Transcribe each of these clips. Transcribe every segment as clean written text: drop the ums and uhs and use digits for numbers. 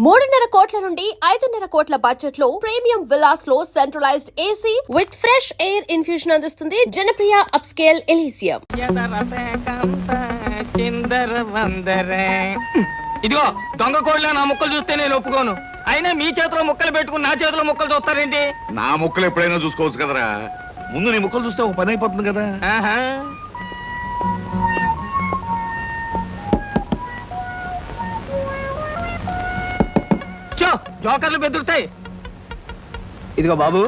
3.5 కోట్ల నుండి 5.5 కోట్ల బడ్జెట్ లో ప్రీమియం విల్లాస్ లో centralised AC with fresh air infusion అందిస్తుంది జనప్రియ అప్స్కేల్ ఎలీసియం. ఇదిగో దొంగ కోళ్ళ నా ముక్కలు చూస్తే నేను ఒప్పుకోను. అయినా మీ చేతిలో ముక్కలు పెట్టుకుని నా చేతిలో ముక్కలు చూస్తారేంటి? నా ముక్కలు ఎప్పుడైనా చూసుకోవచ్చు కదరా. ముందు నీ ముక్కలు చూస్తే ఒక పని అయిపోతుంది కదా. జోకర్లు బెదురుతాయి. ఇదిగో బాబు,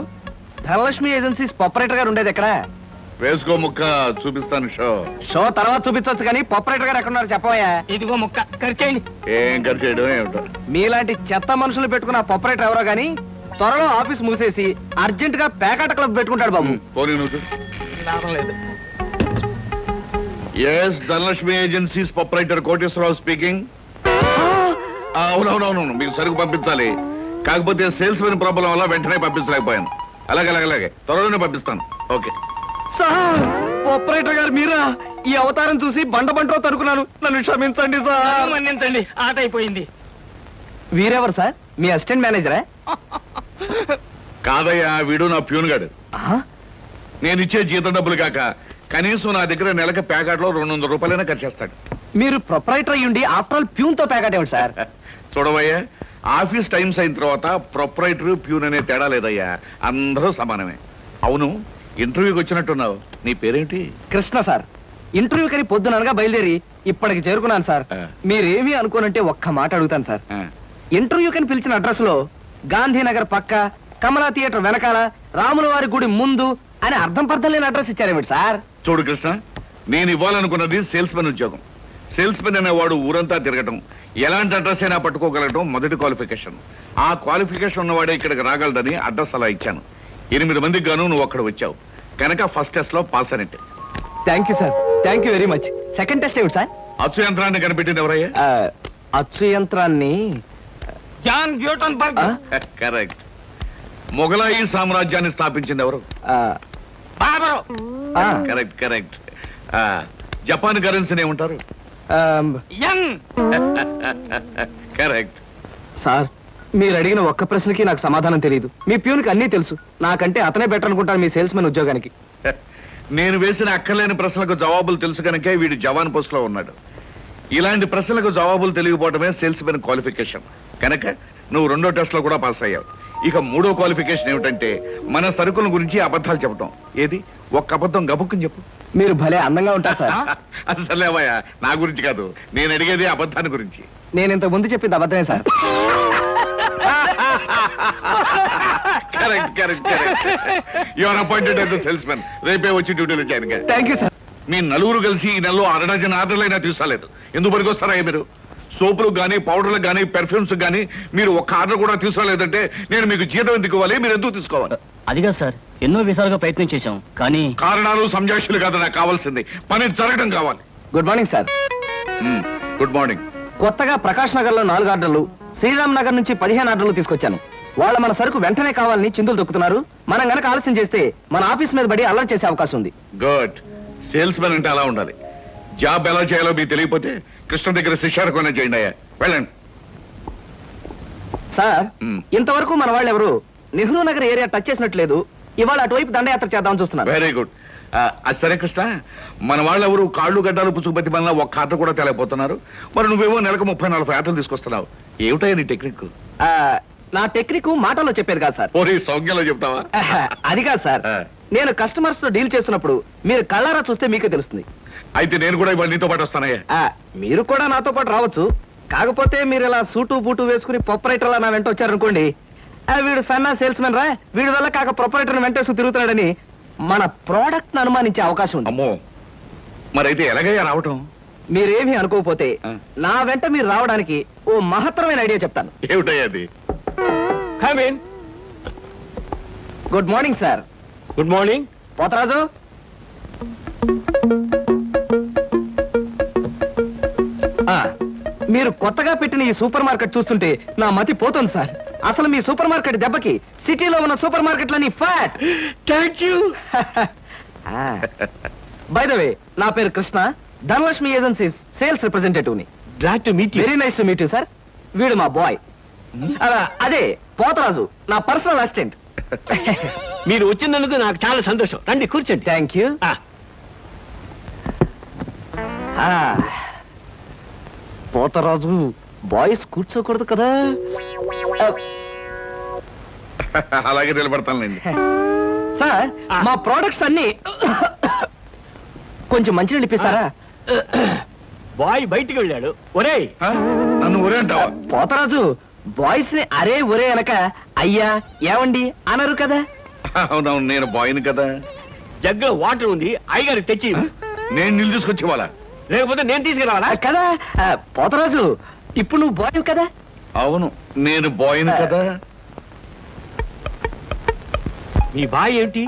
ధనలక్ష్మి ఏజెన్సీస్ ప్రొపరేటర్ గారు ఉండేది ఎక్కడ? వేసుకో ముక్క చూపిస్తాను. షో తర్వాత చూపించవచ్చు కానీ ప్రొపరేటర్ గారు ఎక్కడున్నారు చెప్పవయ్యా. ఇదిగో ముక్క ఖర్చేయండి. ఏం ఖర్చు చేయడం ఏమిటో. మీలాంటి చెత్త మనుషులు పెట్టుకున్న ప్రొపరేటర్ ఎవరో గానీ త్వరలో ఆఫీస్ మూసేసి అర్జెంట్ గా పేకాట క్లబ్ పెట్టుకుంటాడు బాబు. పోనీ నువ్వు. లాభం లేదు. Yes, Dhanalakshmi agencies proprietor Koteswararao speaking. అవునవునవును, మీకు సరుకు పంపించాలి. కాకపోతే సేల్స్ మెన్ ప్రాబ్లం వల్ల వెంటనే పంపించలేకపోయాను. అలాగే త్వరలోనే పంపిస్తాను. ఓకే సార్, ప్రొపరేటర్ గారు మీరా? ఈ అవతారం చూసి బండలో తరుకున్నాను. నన్ను క్షమించండి సార్. మన్నించండి, ఆట అయిపోయింది. వీరెవరు సార్? మీ అసిస్టెంట్ మేనేజరా? కాదయ్యా, వీడు నా ప్యూన్ గాడు. నేను ఇచ్చే జీతం డబ్బులు కాక కనీసం నా దగ్గర నెలకి ప్యాకెట్లో 200 రూపాయలైనా ఖర్చు చేస్తాడు. మీరు ప్రొపరేటర్ అయ్యుండి ఆఫ్టర్ ఆల్ ప్యూన్ తో ప్యాకెట్ ఏమిటి సార్? చూడవయ్యా, ఆఫీస్ టైమ్స్ అయిన తర్వాత ప్రొపరేటర్ ప్యూన్ అనే తేడా లేదయ్యా, అందరూ సమానమే. అవును, ఇంటర్వ్యూకి వచ్చినట్టున్నావు. నీ పేరేంటి? కృష్ణ సార్. ఇంటర్వ్యూ కని పొద్దుననగా బయలుదేరి ఇప్పటికి చేరుకున్నాను సార్. మీరేమీ అనుకోనంటే ఒక్క మాట అడుగుతాను సార్. ఇంటర్వ్యూ కని పిలిచిన అడ్రస్ లో గాంధీనగర్ పక్క, కమలా థియేటర్ వెనకాల, రాముల వారి గుడి ముందు అని అర్థం పర్థం లేని అడ్రస్ ఇచ్చారేమిటి సార్? చూడు కృష్ణ, నేను ఇవ్వాలనుకున్నది సేల్స్ మెన్ ఉద్యోగం. సేల్స్ మెన్ అనేవాడు ఊరంతా తిరగటం, ఎలాంటి అడ్రస్ అయినా పట్టుకోగలగటం మొదటి క్వాలిఫికేషన్. ఆ క్వాలిఫికేషన్ ఉన్నవాడే ఇక్కడికి రాగలడని అడ్రస్ అలా ఇచ్చాను. 8 మందికి గాను నువ్వు అక్కడ వచ్చావు కనుక ఫస్ట్ టెస్ట్ లో పాస్ అయినట్టే. Thank you sir, thank you very much. Second test ఏమిటి సార్? అచ్చు యంత్రాన్ని కనిపెట్టింది ఎవరయ్యా? అచ్చు యంత్రాన్ని జాన్ గ్యూటన్బర్గ్. కరెక్ట్. మొఘలాయి సామ్రాజ్యాన్ని స్థాపించింది ఎవరు? బాబరు. కరెక్ట్. జపాన్ కరెన్సీని ఏమంటారు? యం. కరెక్ట్. సార్, మీరు అడిగిన ఒక్క ప్రశ్నకి నాకు సమాధానం తెలియదు. మీ ప్యూన్కి అన్నీ తెలుసు. నాకంటే అతనే బెటర్ అనుకుంటాను మీ సేల్స్ మెన్ ఉద్యోగానికి. నేను వేసిన అక్కర్లేని ప్రశ్నలకు జవాబులు తెలుసు కనుకే వీడు జవాన్ పోస్ట్ లో ఉన్నాడు. ఇలాంటి ప్రశ్నలకు జవాబులు తెలియకపోవడమే సేల్స్ మెన్ క్వాలిఫికేషన్. కనుక నువ్వు 2వ టెస్ట్ లో కూడా పాస్ అయ్యావు. ఇక 3వ క్వాలిఫికేషన్ ఏమిటంటే మన సరుకుల గురించి అబద్ధాలు చెప్పడం. ఏది? ఒక్క అబద్ధం గబుక్కుని చెప్పు. మీరు భలే అందంగా ఉంటారు సార్. అసలేవయ్యా, నా గురించి కాదు, నేను అడిగేది అబద్ధాన్ని గురించి. నేను ఇంతకు ముందు చెప్పింది అబద్ధమే sir. Correct. You are appointed as the salesmen. రేపే వచ్చి డ్యూటీలో జాయిన్ గా. Thank you sir. మీ నలుగురు కలిసి ఈ నెలలో 6 డజన్ ఆర్డర్లైనా తీసుకోలేదు. ఎందుకు పనికొస్తారా మీరు? సోపులకు గానీ, పౌడర్లకు గానీ, పెర్ఫ్యూమ్స్ గానీ మీరు ఒక్క ఆర్డర్ కూడా తీసుకోలేదంటే నేను మీకు జీతం ఎందుకు ఇవ్వాలి? మీరు ఎందుకు తీసుకోవాలి? అదిగా సార్, ఎన్నో విధాలుగా ప్రయత్నం చేశాం కానీ కారణాలు సంజాషులు కాదు నాకు కావాల్సింది, పని జరగడం కావాలి. Good morning sir. Good morning. కొత్తగా ప్రకాష్ నగర్ లో 4 ఆర్డర్లు, శ్రీరామ్ నగర్ నుంచి 15 ఆర్డర్లు తీసుకొచ్చాను. వాళ్ళ మన సరుకు వెంటనే కావాలని చిందులు తొక్కుతున్నారు. మనం గనక ఆలస్యం చేస్తే మన ఆఫీస్ మీద పడి అల్లరి చేసే అవకాశం ఉంది. గుడ్. సేల్స్ మెన్ అంటే అలా ఉండాలి. జాబ్ ఎలా చేయాలో మీకు తెలియకపోతే కృష్ణ దగ్గర శిష్యారకం చేయండి అయ్యా. వెళ్ళండి సార్. ఇంతవరకు మన వాళ్ళు ఎవరు నెహ్రూ నగర్ ఏరియా టచ్ చేసినట్లేదు. ఇవాళ అటువైపు దండయాత్ర చేద్దామని చూస్తున్నారు. Very good. అది సరే కృష్ణ, మన వాళ్ళు ఎవరు కాళ్ళు గడ్డాలు పుచ్చుకుపతి వల్ల ఒక్క ఆట కూడా తెలియపోతున్నారు. మరి నువ్వేమో నెలకు 30-40 ఆటలు తీసుకొస్తున్నావు. ఏమిటయ్యా నీ టెక్నిక్? నా టెక్నిక్ మాటల్లో చెప్పేది కాదు సార్. ఓరి సౌజ్ఞలో చెప్తావా? అది కాదు సార్. నేను కస్టమర్స్ తో డీల్ చేస్తున్నప్పుడు మీరు కళ్ళారా చూస్తే మీకే తెలుస్తుంది. అయితే నేను కూడా ఇవాళ నీతో పాటు వస్తానయ్యా. మీరు కూడా నాతో పాటు రావచ్చు. కాకపోతే మీరు ఇలా సూటు బూటు వేసుకుని ప్రొపరేటర్ నా వెంట వచ్చారనుకోండి, వీడు సన్నా సేల్స్ మెన్ రా, వీడి వల్ల కాక ప్రొపరేటర్ వెంటేసుకు తిరుగుతున్నాడని మన ప్రోడక్ట్ ను అనుమానించే అవకాశం ఉంది. అమ్మో, మరైతే ఎలాగయ్యా రావటం? మీరేమీ అనుకోకపోతే నా వెంట మీరు రావడానికి ఓ మహత్తరమైన ఐడియా చెప్తాను. ఏమిటయ్యా అది? Come in. Good morning sir. Good morning. Potharaju, మీరు కొత్తగా పెట్టిన ఈ సూపర్ మార్కెట్ చూస్తుంటే నా మతి పోతుంది సార్. అసలు మీ సూపర్ మార్కెట్ దెబ్బకి సిటీలో ఉన్న సూపర్ మార్కెట్లని ఫ్యాట్. Thank you. By the way, నా పేరు Krishna, Dhanalakshmi agencies sales representative ని. Glad to meet you. Very nice to meet you sir. వీడు మా బాయ్. అదే పోతరాజు, నా పర్సనల్ అసిస్టెంట్. మీరు వచ్చినందుకు నాకు చాలా సంతోషం. రండి కూర్చోండి. Thank you. పోతరాజు, బాయ్స్ కూర్చోకూడదు కదా. అలాగే నిలబడతానులేండి. సార్, మా ప్రోడక్ట్స్ అన్ని కొంచెం మంచినీళ్ళు ఇప్పిస్తారా? బాయ్ బయటికి వెళ్ళాడు. ఒరేయ్, నన్ను ఊరే అంటావా? పోతరాజు, బాయ్స్ ని అరే ఒరే అనక అయ్యా ఏమండి అనరు కదా. అవునవును, నేను బాయ్ని కదా. జగ్గులో వాటర్ ఉంది, అయ్యగారు తెచ్చి. నేను నీళ్ళు తీసుకొచ్చి వాళ్ళ, లేకపోతే నేను తీసుకురావాలా? కదా పోతరాజు, ఇప్పుడు నువ్వు బాయ్ కదా. అవును, నేను బాయ్ని కదా. మీ బాయ్ ఏమిటి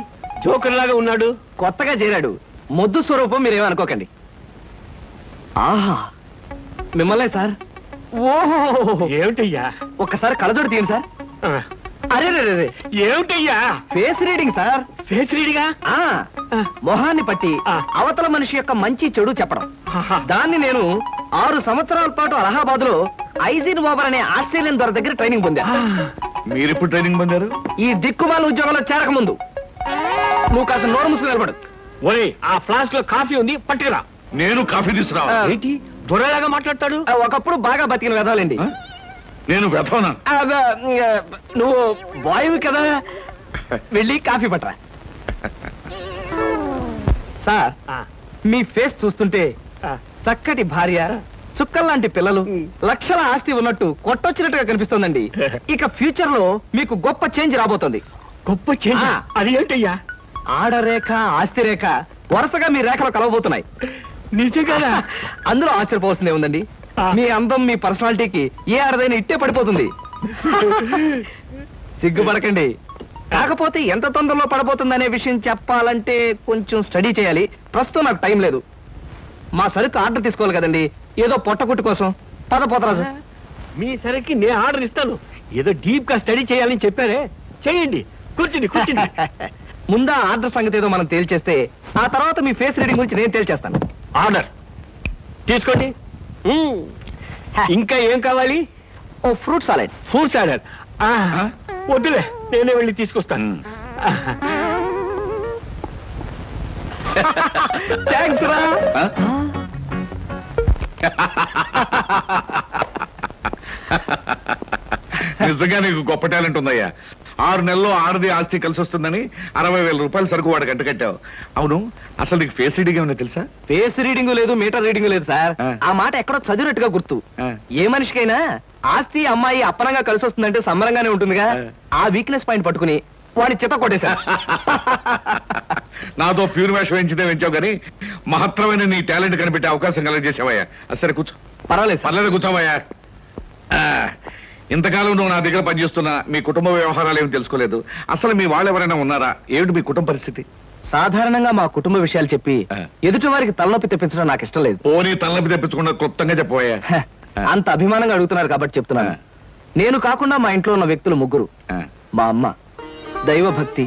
జోకర్ లాగా ఉన్నాడు? కొత్తగా చేరాడు, మొద్దు స్వరూపం, మీరేమనుకోకండి. ఆహా, మిమ్మల్నే సార్. ఓహో, ఏమిటయ్యా? ఒక్కసారి కళ్ళజోడు తీయండి సార్. ఆ, అరే రే, ఏమిటయ్యా? Face reading sir. ఫేస్ రీడ్గా? ఆ మొహాన్ని పట్టి ఆ. అవతల మనిషి యొక్క మంచి చెడు చెప్పడం. దాన్ని నేను 6 సంవత్సరాల పాటు అలహాబాద్ లో ఐజిన్ ఓవర్ అనే ఆస్ట్రేలియన్ దొర దగ్గర ట్రైనింగ్ పొందా. మీరిప్పుడు ట్రైనింగ్ పొందారు? ఈ దిక్కుమాల ఉద్యోగంలో చేరక ముందు. నువ్వు కాస్త నోరు మూసుకుని నిలబడు. ఒరేయ్, ఆ ఫ్లాస్క్ లో కాఫీ ఉంది, పట్టుకురా. నేను కాఫీ తీసుకురావా? ఏంటి దొరలాగా మాట్లాడతాడు? ఒకప్పుడు బాగా బతికిన వెదాలండి. నేను వెతవనా? నువ్వు బాయ్వి కదా, వెళ్ళి కాఫీ పట్టరా. సార్, ఆ, మీ ఫేస్ చూస్తుంటే ఆ. చక్కటి భార్య, చుక్కల్లాంటి పిల్లలు, లక్షల ఆస్తి ఉన్నట్టు కొట్టొచ్చినట్టుగా కనిపిస్తోందండి. ఇక ఫ్యూచర్ లో మీకు గొప్ప చేంజ్ రాబోతుంది. గొప్ప చేంజ్? ఆ. అది ఏంటయ్యా? ఆడరేఖ, ఆస్తి రేఖ వరుసగా మీ రేఖలో కలవబోతున్నాయి. నిజంగా? అందులో ఆశ్చర్యపోవాల్సిందే ఉందండి. ఆ. మీ అందం, మీ పర్సనాలిటీకి ఏ ఆడదైనా ఇట్టే పడిపోతుంది. సిగ్గుపడకండి. కాకపోతే ఎంత తొందరలో పడబోతుందనే విషయం చెప్పాలంటే కొంచెం స్టడీ చేయాలి. ప్రస్తుతం నాకు టైం లేదు. మా సరుకు ఆర్డర్ తీసుకోవాలి కదండి, ఏదో పొట్టకుట్టు కోసం. పద పోతరాజు. మీ సరికి నేను ఆర్డర్ ఇస్తాను. ఏదో డీప్ గా స్టడీ చేయాలని చెప్పారే, చేయండి. కూర్చుండి కూర్చుండి. ముందా ఆర్డర్ సంగతి ఏదో మనం తేల్చేస్తే ఆ తర్వాత మీ ఫేస్ రీడింగ్ గురించి నేను తేల్చేస్తాను. ఆర్డర్ తీసుకోండి. ఇంకా ఏం కావాలి? ఓ ఫ్రూట్ సాలెడ్. Fruits order. వద్దులే, నేనే వెళ్ళి తీసుకొస్తాను. థ్యాంక్స్ రా. నిజంగా నీకు గొప్ప టాలెంట్ ఉందయ్యా. 6 నెలల్లో ఆడది ఆస్తి కలిసి వస్తుందని 60,000 రూపాయల సరుకు వాడు గంట కట్టావు. అవును, అసలు నీకు ఫేస్ రీడింగ్ ఏమన్నా తెలుసా? ఫేస్ రీడింగ్ లేదు, మీటర్ రీడింగ్ లేదు సార్. ఆ మాట ఎక్కడో చదివినట్టుగా గుర్తు. ఏ మనిషికైనా ఆస్తి అమ్మాయి అప్పనంగా కలిసి వస్తుందంటే సంబరంగానే ఉంటుందిగా. ఆ వీక్నెస్ పాయింట్ పట్టుకుని వాడి చిత్త కొట్టేశారు. నాతో ప్యూర్ వేషం వేయించితే వెంచావు కానీ మహత్తరమైన నీ టాలెంట్ కనిపెట్టే అవకాశం కలగజేసావయ్యా. సరే కూర్చో. పర్వాలేదు సార్. పర్లేదు, కూర్చోవయ్యా. ఇంతకాలం నువ్వు నా దగ్గర పనిచేస్తున్నా మీ కుటుంబ వ్యవహారాలు ఏమి తెలుసుకోలేదు. అసలు మీ వాళ్ళు ఎవరైనా ఉన్నారా? ఏమిటి మీ కుటుంబ పరిస్థితి? సాధారణంగా మా కుటుంబ విషయాలు చెప్పి ఎదుటి వారికి తలనొప్పి తెప్పించడం నాకు ఇష్టం లేదు. పోనీ తలనొప్పి తెప్పించకుండా క్లుప్తంగా చెప్పబోయా. అంత అభిమానంగా అడుగుతున్నారు కాబట్టి చెప్తున్నాను. నేను కాకుండా మా ఇంట్లో ఉన్న వ్యక్తులు 3. మా అమ్మ దైవభక్తి,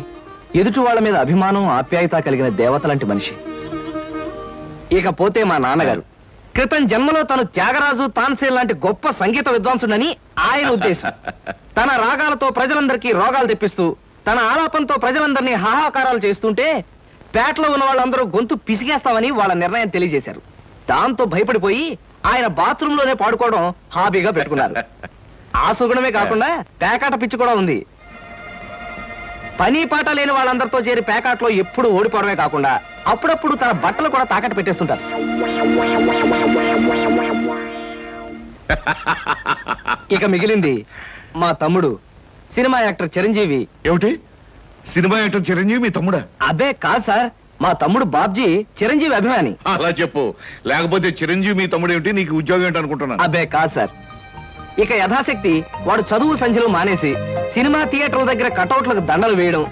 ఎదుటి వాళ్ళ మీద అభిమానం, ఆప్యాయత కలిగిన దేవత లాంటి మనిషి. ఇకపోతే మా నాన్నగారు క్రితం జన్మలో తను త్యాగరాజు, తాన్సేన్ లాంటి గొప్ప సంగీత విద్వాంసుడని ఆయన ఉద్దేశం. తన రాగాలతో ప్రజలందరికీ రోగాలు తెప్పిస్తూ, తన ఆలాపంతో ప్రజలందరినీ హాహాకారాలు చేస్తుంటే పేటలో ఉన్న వాళ్ళందరూ గొంతు పిసిగేస్తామని వాళ్ళ నిర్ణయం తెలియజేశారు. దాంతో భయపడిపోయి ఆయన బాత్రూమ్ లోనే పాడుకోవడం హాబీగా పెట్టుకున్నారు. ఆ సుగుణమే కాకుండా పేకాట పిచ్చి కూడా ఉంది. పని పాట లేని వాళ్ళందరితో చేరి పేకాట్లో ఎప్పుడు ఓడిపోవడమే కాకుండా అప్పుడప్పుడు తన బట్టలు కూడా తాకట్టు పెట్టేస్తుంటారు. ఇక మిగిలింది మా తమ్ముడు సినిమా యాక్టర్ చిరంజీవి. ఏమిటి, సినిమా యాక్టర్ చిరంజీవి మీ తమ్ముడా? అబ్బే కాదు సార్, మా తమ్ముడు బాబ్జీ చిరంజీవి అభిమాని. అలా చెప్పు, లేకపోతే చిరంజీవి మీ తమ్ముడు ఏమిటి, నీకు ఉద్యోగం ఏంటి అనుకుంటున్నాను. అబ్బే కాదు సార్. ఇక యథాశక్తి వాడు చదువు సంధ్యలు మానేసి సినిమా థియేటర్ల దగ్గర కటౌట్లకు దండలు వేయడం,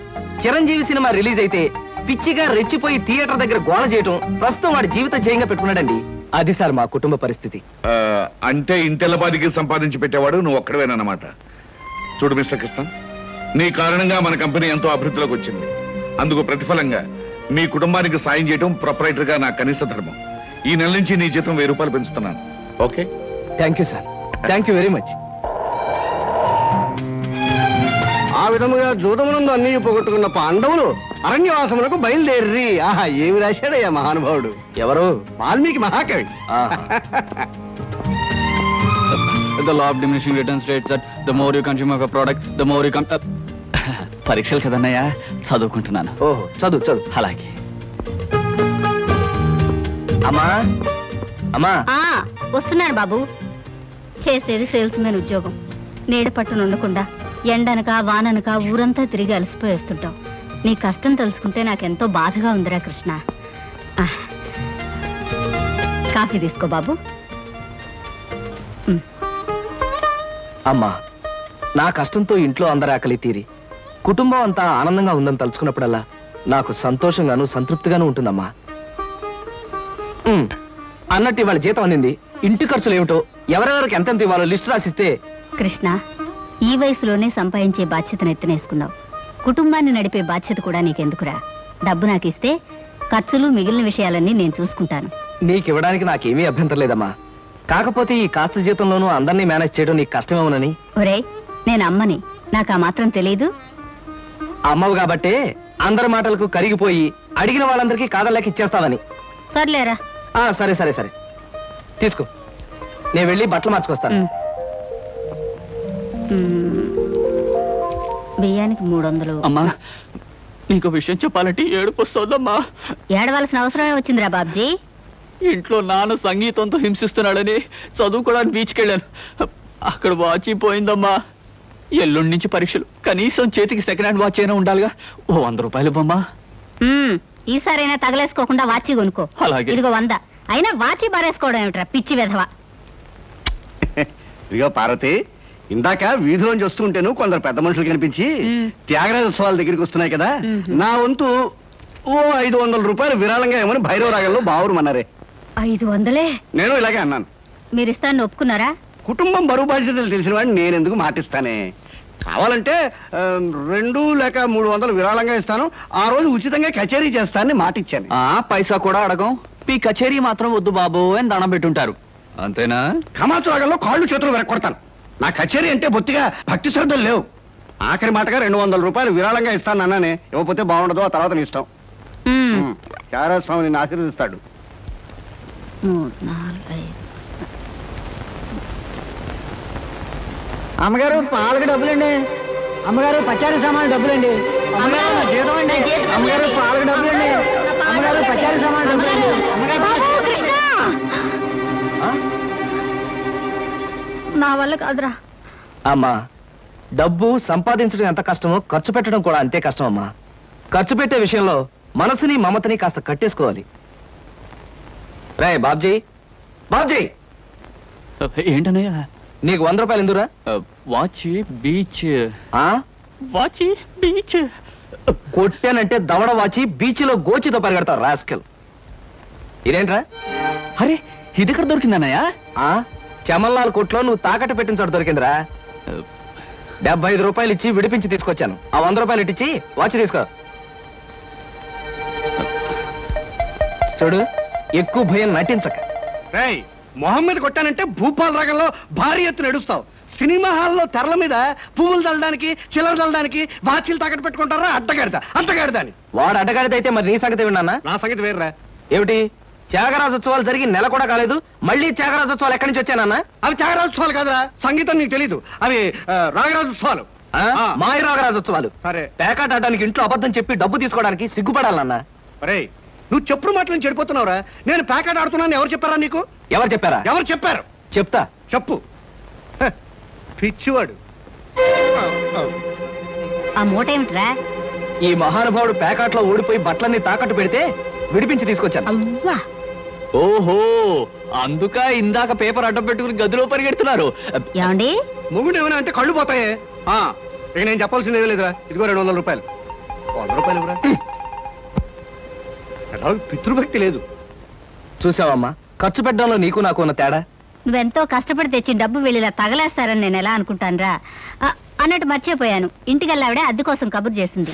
చిరంజీవి సినిమా రిలీజ్ అయితే పిచ్చిగా రెచ్చిపోయి థియేటర్ దగ్గర గోల చేయడం ప్రస్తుతం వాడి జీవిత జయంగా పెట్టుకున్నాడండి. అది సార్ మా కుటుంబ పరిస్థితి. అంటే ఇంటెల్లబాదికి సంపాదించి పెట్టేవాడు నువ్వు ఒక్కడవేనన్నమాట. చూడు మిస్టర్ కృష్ణ, నీ కారణంగా మన కంపెనీ ఎంతో అభివృద్ధిలోకి వచ్చింది. అందుకు ప్రతిఫలంగా మీ కుటుంబానికి సాయం చేయడం ప్రొపరైటర్ గా నా కనీస ధర్మం. ఈ నెల నుంచి నీ జీతం 1000 రూపాయలు పెంచుతున్నాను. Okay? Thank you sir, thank you very much. ఆ విధముగా జూదమునందు అన్ని పోగొట్టుకున్న పాండవులు అరణ్యవాసములకు బయలుదేర్రి. ఆహా, ఏమి రాశాడయ్యా మహానుభావుడు. ఎవరు? వాల్మీకి మహాకవి. The law of diminishing returns states that the more you consume of a product, the more you పరీక్షలు కదన్నయ్యా, చదువుకుంటున్నాను. ఓహో, చదువు చదువు. అలాగే. అమ్మా అమ్మా. వస్తున్నాను బాబు. చేసేది సేల్స్ మెన్ ఉద్యోగం. నీడ పట్టున ఉండకుండా ఎండనక వాననక ఊరంతా తిరిగి అలసిపోయేస్తుంటావు. నీ కష్టం తెలుసుకుంటే నాకెంతో బాధగా ఉందిరా కృష్ణ. కాఫీ తీసుకో బాబు. అమ్మా, నా కష్టంతో ఇంట్లో అందరి ఆకలి తీరి కుటుంబం అంతా ఆనందంగా ఉందని తలుచుకున్నప్పుడల్లా నాకు సంతోషంగాను సంతృప్తిగాను ఉంటుందమ్మా. అన్నట్టు ఇవాళ జీతం అందింది. ఇంటి ఖర్చులు ఏమిటో, ఎవరెవరికి ఎంతెంత ఇవ్వాలో లిస్టు రాసిస్తే. కృష్ణ, ఈ వయసులోనే సంపాదించే బాధ్యతను ఎత్తనేసుకున్నావు. కుటుంబాన్ని నడిపే బాధ్యత కూడా నీకెందుకురా? డబ్బు నాకు ఇస్తే ఖర్చులు మిగిలిన విషయాలన్నీ నేను చూసుకుంటాను. నీకివ్వడానికి నాకేమీ అభ్యంతరం లేదమ్మా. కాకపోతే ఈ కాస్త జీతంలోనూ అందరినీ మేనేజ్ చేయడం నీకు కష్టమేమోనని. ఒరే, నేను అమ్మని, నాకు ఆ మాత్రం తెలీదు. అమ్మవు కాబట్టే అందరి మాటలకు కరిగిపోయి అడిగిన వాళ్ళందరికీ కాదలేక ఇచ్చేస్తావని. సర్లేరా. సరే సరే సరే, తీసుకో. నేను వెళ్ళి బట్టలు మార్చుకొస్తాను. బియ్యానికి 300. అమ్మా, నీకు విషయం చెప్పాలంటే ఏడుపు వస్తుందమ్మా. ఏడవలసిన అవసరమే వచ్చిందిరా బాబ్జీ. ఇంట్లో నాన్న సంగీతంతో హింసిస్తున్నాడని చదువుకోవడానికి బీచ్కి వెళ్ళాను. అక్కడ వాచ్ పోయిందమ్మా. ఎల్లుండి నుంచి పరీక్షలు. కనీసం చేతికి సెకండ్ హ్యాండ్ వాచ్ అయినా ఉండాలిగా. ఓ 100 రూపాయలు ఇవ్వమ్మా. ఈసారైనా తగలేసుకోకుండా వాచి కొనుక్కో. అలాగే. ఇదిగో 100. అయినా వాచి బారేసుకోవడం ఏమిట్రా పిచ్చి వెధవా. ఇదిగో పార్వతి, ఇందాక వీధిలోంచి వస్తుంటేను కొందరు పెద్ద మనుషులు కనిపించి త్యాగరాజ ఉత్సవాల దగ్గరికి వస్తున్నాయి కదా, నా వంతు ఓ 500 రూపాయలు విరాళంగా ఏమని భైరవ రాగంలో బావురమన్నారే. 500? నేను ఇలాగే అన్నాను. మీరిస్తాను ఒప్పుకున్నారా? కుటుంబం బరువు బాధ్యతలు తెలిసిన వాడిని నేనెందుకు మాటిస్తానే. కావాలంటే 2 లేక 300 విరాళంగా ఇస్తాను. ఆ రోజు ఉచితంగా కచేరీ చేస్తానని మాటిచ్చాను. పైసా కూడా అడగం. మీ కచేరీ మాత్రం వద్దు బాబు అని దండం పెట్టుంటారు, అంతేనా? కమాతు రాగంలో కాళ్ళు చేతులు వెరక్కొడతాను. నా కచేరీ అంటే బొత్తిగా భక్తి శ్రద్ధలు లేవు. ఆఖరి మాటగా 200 రూపాయలు విరాళంగా ఇస్తాను అన్నానే. ఇవ్వకపోతే బాగుండదు, ఆ తర్వాత నీ ఇష్టం. చారాస్వామి నిన్ను ఆశీర్వదిస్తాడు. 3, 4, 5. అమ్మగారు పాలకు డబ్బులండి. అమ్మగారు పచారీ సామాన్ డబ్బులండి. అమ్మగారు నా జీతం అండి. అమ్మగారు పాలకు డబ్బులండి. అమ్మగారు పచారీ సామాన్ డబ్బులండి. నా వల్ల కాదురా. అమ్మా, డబ్బు సంపాదించడం ఎంత కష్టమో ఖర్చు పెట్టడం కూడా అంతే కష్టం అమ్మా. ఖర్చు పెట్టే విషయంలో మనసుని మమతని కాస్త కట్టేసుకోవాలి. రే బాబ్జీ, బాబ్జీ, ఏంటన్నయ్య? నీకు 100 రూపాయలు ఎందురా? వాచ్ బీచ్. వాచి బీచ్ కొట్టానంటే దవడ వాచి బీచ్లో గోచితో పరిగెడతావు రాస్కెల్. ఇదేంట్రా? అరే, ఇది ఎక్కడ దొరికిందన్నయ్య? చమల్లాల్ కొట్లో నువ్వు తాకట్టు పెట్టిన చోట దొరికిందిరా. 75 రూపాయలు ఇచ్చి విడిపించి తీసుకొచ్చాను. ఆ 100 రూపాయలు ఇట్టించి వాచ్ తీసుకో. చూడు, ఎక్కువ భయం నటించక. రేయ్, మొహం మీద కొట్టానంటే భూపాల్ రాగంలో భారీ ఎత్తున ఎడుస్తావు. సినిమా హాల్లో తెరల మీద పువ్వులు చల్లడానికి, చిల్లర చల్లడానికి వాచీలు తాకట్టు పెట్టుకుంటారా? అడ్డగాడిదా అని. వాడు అడ్డగాడిదైతే మరి నీ సంగతి విన్నానా? నా సంగతి వేర్రా. ఏమిటి, త్యాగరాజోత్సవాలు జరిగి నెల కూడా కాలేదు, మళ్ళీ త్యాగరాజోత్సవాలు ఎక్కడి నుంచి వచ్చానన్నా? అవి త్యాగరాజోత్సవాలు కాదురా, సంగీతం నీకు తెలీదు. అవి రాగరాజోత్సవాలు. మాయ రాగరాజోత్సవాలు. సరే, పేకాట ఆడడానికి ఇంట్లో అబద్ధం చెప్పి డబ్బు తీసుకోవడానికి సిగ్గుపడాలన్నా? అరే, నువ్వు చెప్పుడు మాటలు చెడిపోతున్నావురా. నేను ప్యాకెట్ ఆడుతున్నాను ఎవరు చెప్పారా నీకు? ఎవరు చెప్పారా? ఎవరు చెప్పారు? చెప్తా, చెప్పు. పిచ్చివాడు. ఆ మూట ఏమిట్రా? ఈ మహానుభావుడు ప్యాకెట్లో ఓడిపోయి బట్టలన్నీ తాకట్టు పెడితే విడిపించి తీసుకొచ్చాను. అవ్వా, ఓహో, అందుక ఇందాక పేపర్ అడ్డం పెట్టుకుని గదిలో పరిగెడుతున్నారు. ఏమండి? మొగుడు ఏమైనా అంటే కళ్ళు పోతాయే. ఇక నేను చెప్పాల్సింది ఏమీ లేదురా. ఇదిగో 200 రూపాయలు. 100 రూపాయలు ఇవ్వరా. పితృభక్తి లేదు. చూసావమ్మా, ఖర్చు పెట్టడంలో నీకు నాకు ఉన్న తేడా. నువ్వెంతో కష్టపడి తెచ్చి డబ్బు వెళ్ళిలా తగలేస్తారని నేను ఎలా అనుకుంటానురా. అన్నట్టు మర్చిపోయాను, ఇంటికెళ్ళావిడే అద్దె కోసం కబురు చేసింది.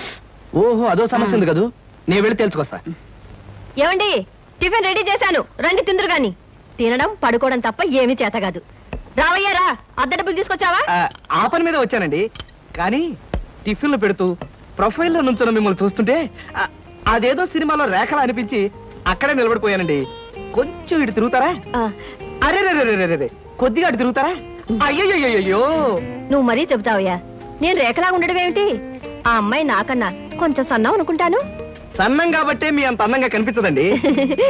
ఓహో, అదో సమస్య ఉంది కదూ. నేను వెళ్ళి తెలుసుకొస్తా. ఏమండి, టిఫిన్ రెడీ చేశాను, రండి తిందురు గాని. తినడం పడుకోవడం తప్ప ఏమీ చేత కాదు. రావయ్యారా, అద్దె డబ్బులు తీసుకొచ్చావా? ఆ పని మీద వచ్చానండి, కానీ టిఫిన్లు పెడుతూ ప్రొఫైల్లో నుంచున్న మిమ్మల్ని చూస్తుంటే అదేదో సినిమాలో రేఖలా అనిపించి అక్కడే నిలబడిపోయానండి. కొంచెం ఇటు తిరుగుతారా? అరే రే కొద్దిగా అటు తిరుగుతారా? అయ్యో నువ్వు మరీ చెబుతావయ్యా. నేను రేఖలాగా ఉండడం ఏమిటి? ఆ అమ్మాయి నాకన్నా కొంచెం సన్నం అనుకుంటాను. సన్నం కాబట్టే మీ అంత అందంగా కనిపించదండి.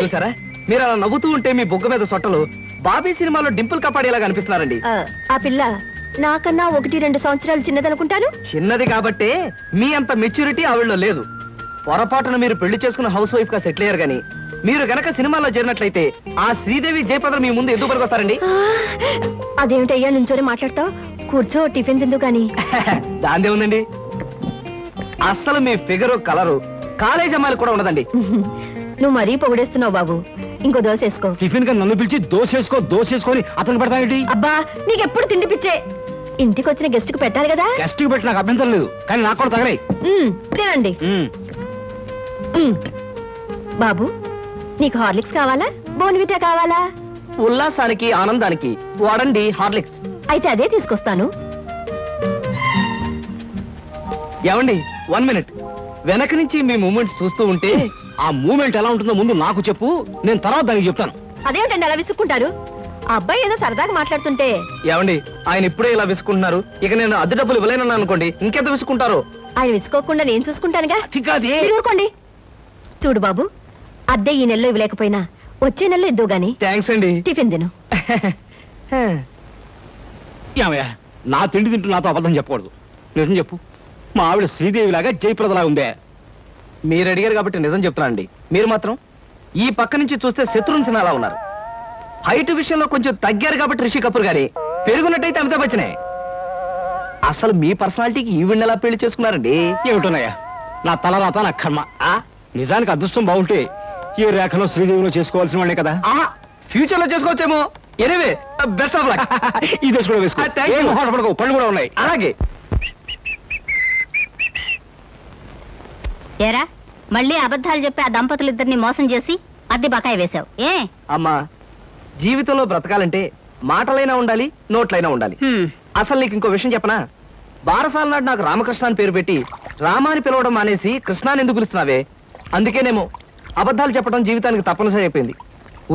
చూసారా, మీరు అలా నవ్వుతూ ఉంటే మీ బొగ్గ మీద సొట్టలు బాబీ సినిమాలో డింపుల్ కపాడేలాగా అనిపిస్తున్నారండి. ఆ పిల్ల నాకన్నా 1-2 సంవత్సరాలు చిన్నదనుకుంటాను. చిన్నది కాబట్టే మీ అంత మెచ్యూరిటీ ఆవిడలో లేదు. పొరపాటున మీరు పెళ్లి చేసుకున్న హౌస్ వైఫ్ గా సెటిల్ అయ్యారు గాని మీరు గనక సినిమాలో చేరినట్లయితే ఆ శ్రీదేవి జయప్రద మీ ముందు ఎందుకు పనికొస్తారండి? అదేమిటయ్యా నుంచోనే మాట్లాడతావు? కూర్చో, టిఫిన్ తిందు గాని. దాందే ఉందండి. అస్సలు మీ ఫిగరు కలరు కాలేజ్ అమ్మాయిలు కూడా ఉండదండి. నువ్వు మరీ పొగిడేస్తున్నావు బాబు. ఇంకో దోశ వేసుకో. టిఫిన్ గా నన్ను పిలిచి దోసేసుకొని అతను పెడతానండి. అబ్బా, నీకెప్పుడు తిండి పిచ్చే. ఇంటికి వచ్చిన గెస్ట్ కు పెట్టాలి కదా. గెస్ట్ కి పెట్టి నాకు అభ్యంతరం లేదు, కానీ నాకు కూడా తగలే. తినండి. బాబు, నీకు హార్లిక్స్ కావాలా, బోన్విటా కావాలా? ఉల్లాసానికి ఆనందానికి వాడండి హార్లిక్స్. అయితే అదే తీసుకొస్తాను. ఏమండి, 1 మినిట్. వెనక నుంచి మీ మూమెంట్స్ చూస్తూ ఉంటే ఆ మూమెంట్ ఎలా ఉంటుందో ముందు నాకు చెప్పు, నేను తర్వాత దానికి చెప్తాను. అదేమిటండి అలా విసుక్కుంటారు? ఆ అబ్బాయి ఏదో సరదాగా మాట్లాడుతుంటే. ఏమండి, ఆయన ఇప్పుడే ఇలా విసుకుంటున్నారు, ఇక నేను అద్దె డబ్బులు ఇవ్వలేనన్నా అనుకోండి, ఇంకెంత విసుకుంటారు? ఆయన విసుకోకుండా నేను చూసుకుంటానుగా. మీరు ఊరుకోండి. చూడు బాబు, అద్దె ఈ నెలలో ఇవ్వలేకపోయినా వచ్చే నెలలో ఇద్దు గాని. థ్యాంక్స్ అండి. టిఫిన్ తిను. ఏమయ్యా, నా తిండి తింటూ నాతో అబద్ధం చెప్పకూడదు. నిజం చెప్పు, మా ఆవిడ శ్రీదేవి లాగా జయప్రదలా ఉందే? మీరు అడిగారు కాబట్టి నిజం చెప్తున్నానండి. మీరు మాత్రం ఈ పక్క నుంచి చూస్తే శత్రుఘ్న అలా ఉన్నారు. హైట్ విషయంలో కొంచెం తగ్గారు కాబట్టి రిషి కపూర్ గారి, పెరుగున్నట్టయితే అమితాబ్ బచ్చనే. అసలు మీ పర్సనాలిటీకి ఈవిడ్ని ఎలా పెళ్లి చేసుకున్నారండి? ఏమిటోనయ్యా, నా తలరాత నా కర్మ. నిజానికి అదృష్టం బాగుంటే ఏ రేఖలో శ్రీదేవిలో చేసుకోవాల్సిన వాళ్ళే కదా. ఫ్యూచర్ లో చేసుకోవచ్చేమో. Anyway, best of luck. ఈ దశ కూడా వేసుకో. ఏం మొహాట పడకు, పళ్ళు కూడా ఉన్నాయి. అలాగే. ఏరా, మళ్ళీ అబద్ధాలు చెప్పి ఆ దంపతులిద్దరిని మోసం చేసి అద్దె బకాయి వేశావు ఏ? అమ్మా, జీవితంలో బ్రతకాలంటే మాటలైనా ఉండాలి, నోట్లైనా ఉండాలి. అసలు నీకు ఇంకో విషయం చెప్పనా? బారసాల నాడు నాకు రామకృష్ణ అని పేరు పెట్టి రామాని పిలవడం మానేసి కృష్ణాని ఎందుకు పిలుస్తున్నావే? అందుకేనేమో అబద్ధాలు చెప్పడం జీవితానికి తప్పనిసరి అయిపోయింది.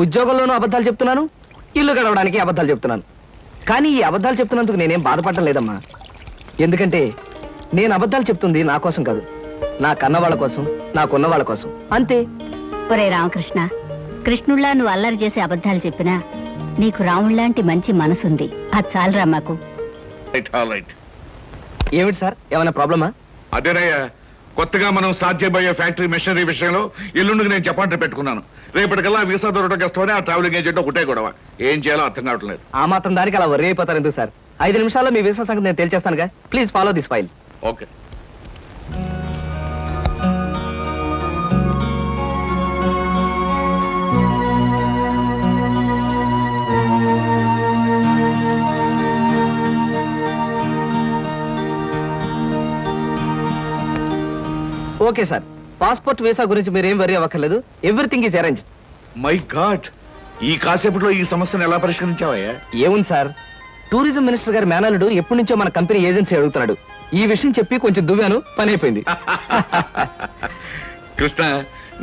ఉద్యోగంలోనూ అబద్ధాలు చెప్తున్నాను, ఇల్లు గడవడానికి అబద్ధాలు చెప్తున్నాను. కానీ ఈ అబద్ధాలు చెప్తున్నందుకు నేనేం బాధపడటం లేదమ్మా. ఎందుకంటే నేను అబద్ధాలు చెప్తుంది నా కోసం కాదు, నా కన్న వాళ్ళ కోసం, నాకున్న వాళ్ళ కోసం, అంతే. ఒరే రామకృష్ణ, కృష్ణుళ్ళ నువ్వు అల్లరి చేసి అబద్ధాలు చెప్పినా నీకు రాముళ్లాంటి మంచి మనసుంది. అది చాలరా మాకు. ఏమిటి సార్, ఏమైనా ప్రాబ్లమా? అదేనయ్యా, కొత్తగా మనం స్టార్ట్ చేయబోయే ఫ్యాక్టరీ మెషినరీ విషయంలో ఎల్లుండికి నేను చెప్పంటే పెట్టుకున్నాను. రేపటికల్లా వీసా దొరకడం కష్టమని ఆ ట్రావెలింగ్ ఏజెంట్ ఒకటే గొడవ. ఏం చేయాలో అర్థం కావట్లేదు. ఆ మాత్రం దానికి అలా వర్రీ అయిపోతారు ఎందుకు సార్? 5 నిమిషాల్లో మీ వీసా సంగతి నేను తేల్చేస్తానుగా. Please follow this file. Okay. Okay sir, passport visa గురించి మీరేం వరీ అవ్వక్కర్లేదు. Everything is arrange. My God, ఈ కాసేపట్లో ఈ సమస్యను ఎలా పరిష్కరించావయ్యా? ఏముంది సార్, టూరిజం మినిస్టర్ గారి మేనల్లుడు ఎప్పటి నుంచో మన కంపెనీ ఏజెన్సీ అడుగుతున్నాడు. ఈ విషయం చెప్పి కొంచెం దువ్వాను, పని అయిపోయింది. కృష్ణ,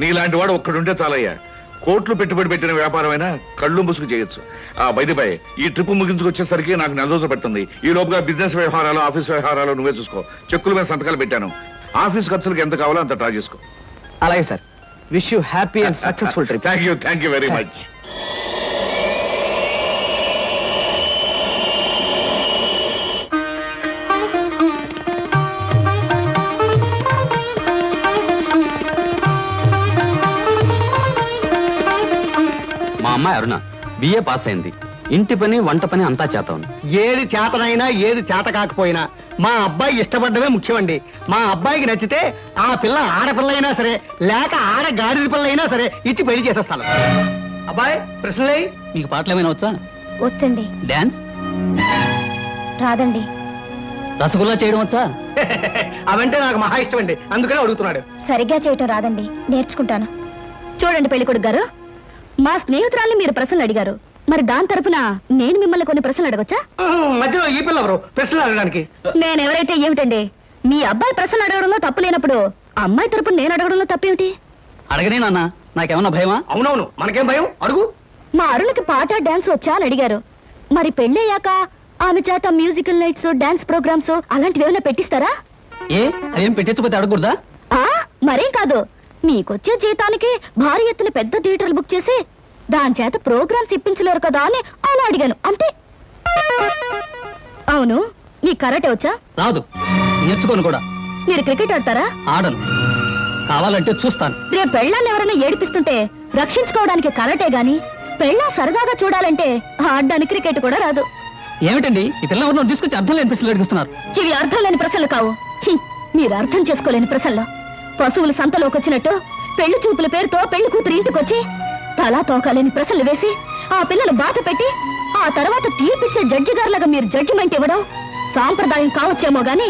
నీలాంటి వాడు ఒక్కడుంటే చాలయ్యా. కోట్లు పెట్టుబడి పెట్టిన వ్యాపారమైనా కళ్ళు ముసుగు చేయొచ్చు. బై ఈ ట్రిప్ ముగించుకొచ్చేసరికి నాకు 4 రోజులు పడుతుంది. ఈ లోపుగా బిజినెస్ వ్యవహారాలు, ఆఫీస్ వ్యవహారాలు నువ్వే చూసుకో. చెక్కుల మీద సంతకాలు పెట్టాను. ఆఫీస్ ఖర్చులకు ఎంత కావాలో అంత ట్రా చేసుకో. అలాగే sir. Wish you happy and successful trip. Thank you very much. మా అమ్మాయి అరుణ బిఏ పాస్ అయింది. ఇంటి పని, వంట పని అంతా చేత ఉంది. ఏది చేతనైనా ఏది చేత కాకపోయినా మా అబ్బాయి ఇష్టపడ్డమే ముఖ్యమండి. మా అబ్బాయికి నచ్చితే ఆ పిల్ల ఆడపిల్ల అయినా సరే, లేక ఆడ గాడిద పిల్ల అయినా సరే ఇచ్చి పెళ్లి చేసేస్తాను. అబ్బాయి ప్రశ్నలే. మీకు పాటలు ఏమైనా వచ్చా? వచ్చండి. డాన్స్ రాదండి. రసగుల్లా చేయడం వచ్చా? అవంటే నాకు మహా ఇష్టం అండి, అందుకనే అడుగుతున్నాడు. సరిగ్గా చేయటం రాదండి, నేర్చుకుంటాను. చూడండి పెళ్లికొడుకు గారు, మా స్నేహితురాల్ని మీరు ప్రశ్నలు అడిగారు, మరి దాని తరపున నేను మిమ్మల్ని కొన్ని ప్రశ్నలు అడగొచ్చా? మధ్యలో ఈ పిల్ల ఎవరు ప్రశ్నలు అడగడానికి? నేనెవరైతే ఏమిటండి, మీ అబ్బాయి ప్రశ్నలు అడగడంలో తప్పు లేనప్పుడు అమ్మాయి తరపున నేను అడగడంలో తప్పేమిటి? అడగనే నాన్న, నాకేమన్నా భయమా? అవునవును, మనకేం భయం, అడుగు. మా అరుణకి పాట డాన్స్ వచ్చా అని అడిగారు. మరి పెళ్ళయ్యాక ఆమె చేత మ్యూజికల్ నైట్స్, డాన్స్ ప్రోగ్రామ్స్ అలాంటివి ఏమైనా పెట్టిస్తారా? ఏ అదేం పెట్టించకపోతే అడగకూడదా? మరేం కాదు, మీకొచ్చే జీతానికి భారీ ఎత్తున పెద్ద థియేటర్లు బుక్ చేసి దాని చేత ప్రోగ్రామ్స్ ఇప్పించలేరు కదా అని అలా అడిగాను అంతే. అవును, నీ కరాటే వచ్చా? రాదు, నేర్చుకోను కూడా. మీరు క్రికెట్ ఆడతారా? ఆడను, కావాలంటే చూస్తాను. రేపు పెళ్ళాన్ని ఎవరైనా ఏడిపిస్తుంటే రక్షించుకోవడానికి కరాటే గాని, పెళ్ళా సరదాగా చూడాలంటే ఆడడానికి క్రికెట్ కూడా రాదు. ఏమిటండి ఈ పిల్ల ఎవరినో తీసుకొచ్చి అర్థం లేని ప్రశ్నలు అడుగుతున్నారు? ఇవి అర్థం లేని ప్రశ్నలు కావు, మీరు అర్థం చేసుకోలేని ప్రశ్నలు. పశువులు సంతలోకి వచ్చినట్టు పెళ్లి చూపుల పేరుతో పెళ్లి కూతురు ఇంటికొచ్చి తలా తోకాలేని ప్రశ్నలు వేసి ఆ పిల్లలు బాధ పెట్టి ఆ తర్వాత తీర్పిచ్చే జడ్జి గారులాగా మీరు జడ్జిమెంట్ ఇవ్వడం సాంప్రదాయం కావచ్చేమో గాని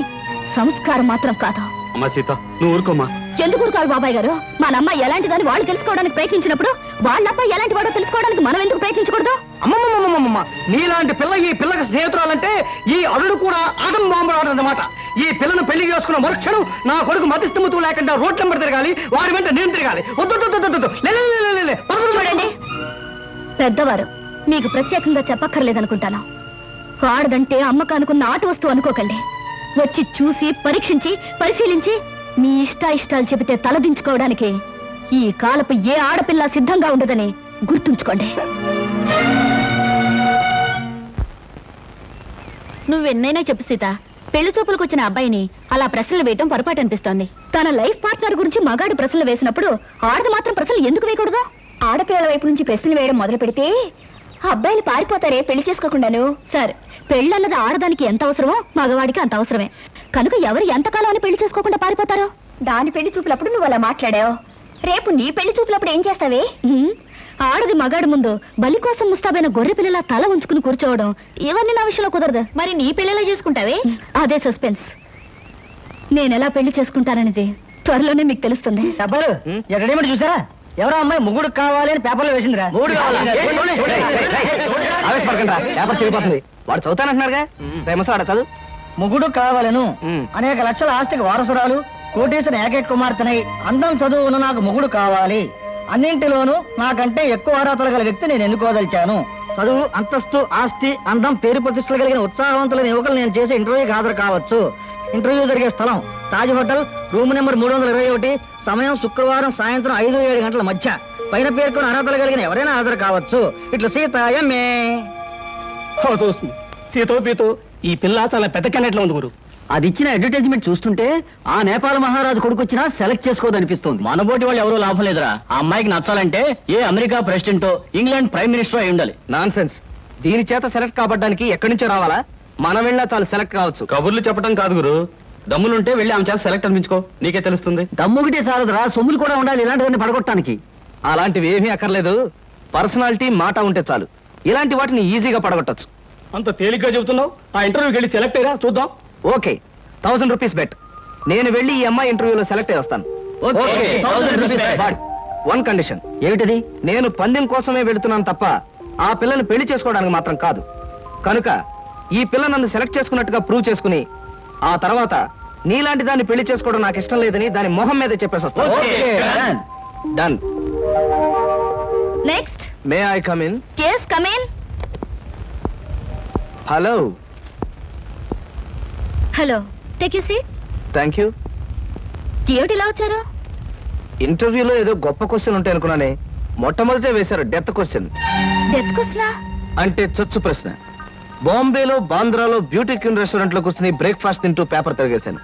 సంస్కారం మాత్రం కాదు. అమ్మా సీత, నువ్వు ఊరుకోమ్మా. ఎందుకు ఊరుకోవాలి బాబాయ్ గారు? మన అమ్మాయి ఎలాంటిదని వాళ్ళు తెలుసుకోవడానికి ప్రయత్నించినప్పుడు వాళ్ళ అబ్బాయి ఎలాంటి వాడో తెలుసుకోవడానికి మనం ఎందుకు ప్రయత్నించకూడదు? అమ్మమ్మమ్మమ్మమ్మ, నీలాంటి పిల్ల ఈ పిల్లకి స్నేహితురాలంటే ఈ అరుడు కూడా ఆటం బాంబు ఆడదన్నమాట. ఈ పిల్లను పెళ్లి చేసుకున్న మరుక్షణం నా కొడుకు మతిస్థిమతు లేకుండా రోడ్ నెంబర్ తిరగాలి, వాడి వెంట నేను తిరగాలి. చూడండి, పెద్దవారు మీకు ప్రత్యేకంగా చెప్పక్కర్లేదనుకుంటాను. ఆడదంటే అమ్మకానుకున్న ఆట వస్తువు అనుకోకండి. వచ్చి చూసి పరీక్షించి పరిశీలించి మీ ఇష్టాయిష్టాలు చెబితే తలదించుకోవడానికి ఈ కాలపు ఏ ఆడపిల్ల సిద్ధంగా ఉండదని గుర్తుంచుకోండి. నువ్వెన్నైనా చెప్పు సీత, పెళ్లి చూపులకు వచ్చిన అబ్బాయిని అలా ప్రశ్నలు వేయటం పొరపాటు అనిపిస్తోంది. తన లైఫ్ పార్ట్నర్ గురించి మగాడు ప్రశ్నలు వేసినప్పుడు ఆడది మాత్రం ప్రశ్నలు ఎందుకు వేయకూడదు? ఆడపిల్లల వైపు నుంచి ప్రశ్నలు వేయడం మొదలు పెడితే అబ్బాయిలు పారిపోతారే పెళ్లి చేసుకోకుండాను. సరే, పెళ్ళన్నది ఆడదానికి ఎంత అవసరమో మగవాడికి అంత అవసరమే. కనుక ఎవరు ఎంతకాలం అని పెళ్లి చేసుకోకుండా పారిపోతారో? దాని పెళ్లి చూపులప్పుడు నువ్వు అలా మాట్లాడావు, రేపు నీ పెళ్లి చూపులప్పుడు ఏం చేస్తావే? ఆడది మగాడు ముందు బలి కోసం ముస్తాబైన గొర్రె పిల్లల తల ఉంచుకుని కూర్చోవడం ఇవన్నీ నా విషయంలో కుదరదు. మరి నీ పెళ్లిలా చేసుకుంటావే? అదే సస్పెన్స్. నేనెలా పెళ్లి చేసుకుంటాననేది త్వరలోనే మీకు తెలుస్తుంది. రెడీమేడ్ చూసారా? ఎవరో అమ్మాయి ముగ్గుడు కావాలి అని పేపర్లో వేసిందిరా. ఆవేశపడకండి, పేపర్ చెడిపోతుంది. వాడు చదువుతానంటున్నారుగా, ఫేమస్ ఆడ చదువు. ముగ్గుడు కావాలను, అనేక లక్షల ఆస్తికి వారసురాలు, కోటేశ్వర ఏకైక కుమార్తెనై అందం చదువును నాకు మొగుడు కావాలి. అన్నింటిలోనూ నాకంటే ఎక్కువ అర్హతలు గల వ్యక్తి నేను ఎన్నుకోదలిచాను. చదువు, అంతస్తు, ఆస్తి, అందం, పేరు ప్రతిష్టలు కలిగిన ఉత్సాహవంతులైన యువకులు నేను చేసే ఇంటర్వ్యూకి హాజరు కావచ్చు. ఇంటర్వ్యూ జరిగే స్థలం తాజ్ హోటల్, రూమ్ నెంబర్ 321, సమయం శుక్రవారం సాయంత్రం 5-7 గంటల మధ్య. పైన పేర్కొన్న అర్హతలు కలిగిన ఎవరైనా హాజరు కావచ్చు. ఇట్లా సీత ఎంఏ. సీతో పీతో ఈ పిల్ల చాలా పెద్ద కెనెట్లో ఉంది గురు. అది ఇచ్చిన అడ్వర్టైజ్మెంట్ చూస్తుంటే ఆ నేపాల్ మహారాజు కొడుకొచ్చినా సెలెక్ట్ చేసుకోదనిపిస్తోంది. మనబోటి వాళ్ళు ఎవరో లాభం లేదురా. ఆ అమ్మాయికి నచ్చాలంటే ఏ అమెరికా ప్రెసిడెంటో ఇంగ్లాండ్ ప్రైమ్ మినిస్టర్ అయి ఉండాలి. Non sense. దీని చేత సెలెక్ట్ కాబడ్డానికి ఎక్కడి నుంచో రావాలా? మనం వెళ్ళా చాలు సెలెక్ట్ కావచ్చు. కబుర్లు చెప్పడం కాదు గురు, దమ్ములుంటే వెళ్ళి ఆమె చేత సెలెక్ట్ అనిపించుకో, నీకే తెలుస్తుంది. దమ్ముగిటే చాలదురా, సొమ్ములు కూడా ఉండాలి ఇలాంటివన్నీ పడగొట్టడానికి. అలాంటివి ఏమీ అక్కర్లేదు, పర్సనాలిటీ, మాట ఉంటే చాలు. ఇలాంటి వాటిని ఈజీగా పడగొట్టచ్చు. అంత తేలిగ్గా చెబుతున్నావు. ఆ ఇంటర్వ్యూకి వెళ్ళి సెలెక్ట్ అయ్యా చూద్దాం. Okay, 1000 rupees bet. నేను వెళ్ళి ఈ అమ్మాయి ఇంటర్వ్యూలో సెలెక్ట్ అయ్యి వస్తాను. Okay, 1000 rupees bet. But one condition. ఏమిటది? నేను పందెం కోసమే వెళుతున్నాను తప్ప ఆ పిల్లని పెళ్లి చేసుకోవడానికి మాత్రం కాదు. కనుక ఈ పిల్ల నన్ను సెలెక్ట్ చేసుకున్నట్టుగా ప్రూవ్ చేసుకుని ఆ తర్వాత నీలాంటి దాన్ని పెళ్లి చేసుకోవడం నాకు ఇష్టం లేదని దాని మొహం మీద చెప్పేసి వస్తాను. Done. Next. May I come in? yes, come in. Hello. Hello, take you seat. Thank you. ఏమిటి ఇలా వచ్చారు? ఇంటర్వ్యూలో ఏదో గొప్ప క్వశ్చన్ ఉంటాయి అనుకున్నానే, మొట్టమొదటే వేశారు డెత్ క్వశ్చన్. డెత్ క్వశ్చనా? అంటే చచ్చు ప్రశ్న. బాంబేలో, బాంద్రాలో బ్యూటీ క్వీన్ రెస్టారెంట్ లో కూర్చుని బ్రేక్ఫాస్ట్ తింటూ పేపర్ తిరిగేశాను.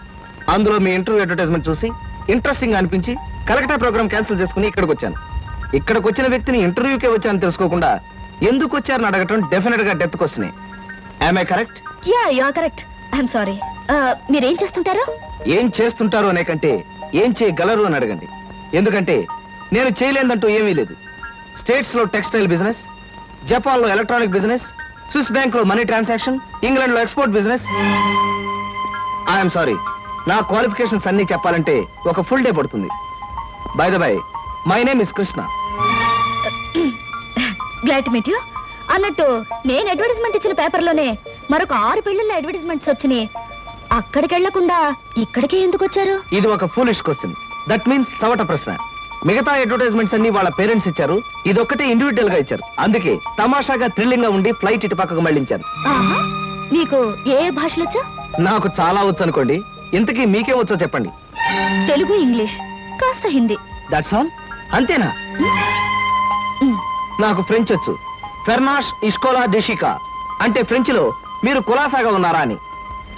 అందులో మీ ఇంటర్వ్యూ అడ్వర్టైజ్మెంట్ చూసి ఇంట్రెస్టింగ్ గా అనిపించి కలెక్టా ప్రోగ్రామ్ క్యాన్సిల్ చేసుకుని ఇక్కడికి వచ్చాను. ఇక్కడికి వచ్చిన వ్యక్తిని ఇంటర్వ్యూకే వచ్చాను తెలుసుకోకుండా ఎందుకు వచ్చారని అడగటం డెఫినెట్ గా డెత్ క్వశ్చనే. Am I correct? Yeah, you are correct. I'm sorry. మీరేం చేస్తుంటారు? ఏం చేస్తుంటారు అనే కంటే ఏం చేయగలరు అని అడగండి. ఎందుకంటే నేను చేయలేదంటూ ఏమీ లేదు. స్టేట్స్ లో టెక్స్టైల్ బిజినెస్, జపాన్ లో ఎలక్ట్రానిక్ బిజినెస్, స్విస్ బ్యాంక్ లో మనీ ట్రాన్సాక్షన్, ఇంగ్లాండ్ లో ఎక్స్పోర్ట్ బిజినెస్. ఐఎమ్ సారీ, నా క్వాలిఫికేషన్స్ అన్ని చెప్పాలంటే ఒక ఫుల్ డే పడుతుంది. By the by, my name is Krishna. Glad to meet you. అన్నట్టు నేను అడ్వర్టైజ్మెంట్ ఇచ్చిన పేపర్లోనే మరొక 6 పెళ్లిళ్ళ అడ్వర్టైజ్మెంట్స్ వచ్చినాయి. అక్కడికి వెళ్లకుండా ఇక్కడికే ఎందుకు వచ్చారు? ఇది ఒక ఫూలిష్ క్వశ్చన్. దట్ మీన్స్ చవట ప్రశ్న. మిగతా అడ్వర్టైజ్మెంట్స్ అన్ని వాళ్ళ పేరెంట్స్ ఇచ్చారు, ఇదొక్కటే ఇండివిజువల్ గా ఇచ్చారు. అందుకే తమాషాగా థ్రిల్లింగ్ గా ఉండి ఫ్లైట్ ఇటు పక్కకు మళ్ళించారు. ఆహా, మీకు ఏ భాషలొచ్చా? నాకు చాలా వచ్చు అనుకోండి. ఇంతకీ మీకే వచ్చో చెప్పండి. తెలుగు, ఇంగ్లీష్, కాస్త హిందీ. That's all? అంతేనా? నాకు ఫ్రెంచ్ వచ్చు. ఫెర్నాష్ ఇస్కోలా డెషికా అంటే ఫ్రెంచ్ లో మీరు కులాసాగా ఉన్నారా అని.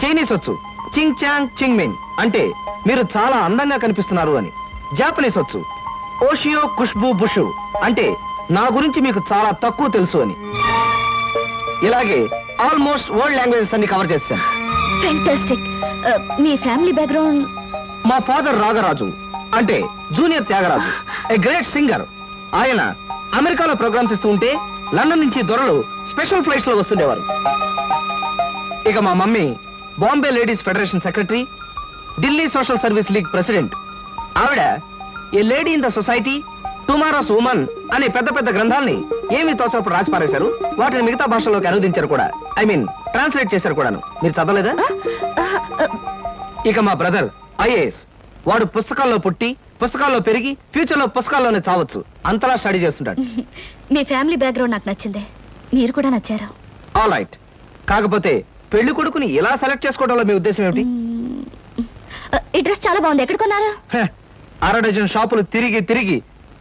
చైనీస్ వచ్చు. చింగ్ చాంగ్ చింగ్ మింగ్ అంటే మీరు చాలా అందంగా కనిపిస్తున్నారు అని. జాపనీస్ వచ్చు. ఓషియో ఖుష్బూ బుషు అంటే నా గురించి మీకు చాలా తక్కువ తెలుసు అని. ఇలాగే ఆల్మోస్ట్ వరల్డ్ లాంగ్వేజెస్ అన్ని కవర్ చేశాను. ఫెంటాస్టిక్. మీ ఫ్యామిలీ బ్యాక్గ్రౌండ్? మా ఫాదర్ రాగరాజు అంటే junior Tyagaraju, a great singer. ఆయన అమెరికాలో ప్రోగ్రామ్స్ ఇస్తూ ఉంటే లండన్ నుంచి దొరలు స్పెషల్ ఫ్లైట్స్ లో వస్తుండేవారు. ఇక మా mummy Bombay ladies federation secretary, Delhi social service league president. ఆవిడ a lady in the society, tomorrow's woman అనే పెద్ద పెద్ద గ్రంథాల్ని ఏమీ తోచప్పుడు రాసి పారేశారు. వాటిని మిగతా భాషల్లోకి అనువదించారు కూడా. ఐ మీన్ ట్రాన్స్లేట్ చేశారు కూడాను. మీరు చదవలేదా? ఇక మా బ్రదర్ ఐఏఎస్. వాడు పుస్తకాల్లో పుట్టి పుస్తకాల్లో పెరిగి ఫ్యూచర్ లో పుస్తకాల్లోనే చావచ్చు. అంతలా స్టడీ చేస్తుంటాడు. మీ ఫ్యామిలీ బ్యాక్గ్రౌండ్ నాకు నచ్చింది. మీరు కూడా నచ్చారు. All right. కాకపోతే పెళ్లి కొడుకుని ఇలా సెలెక్ట్ చేసుకోవడంలో మీ ఉద్దేశం ఏమిటి? ఈ డ్రెస్ చాలా బాగుంది. ఎక్కడ కొన్నారు? అర డజన్ షాపులు తిరిగి తిరిగి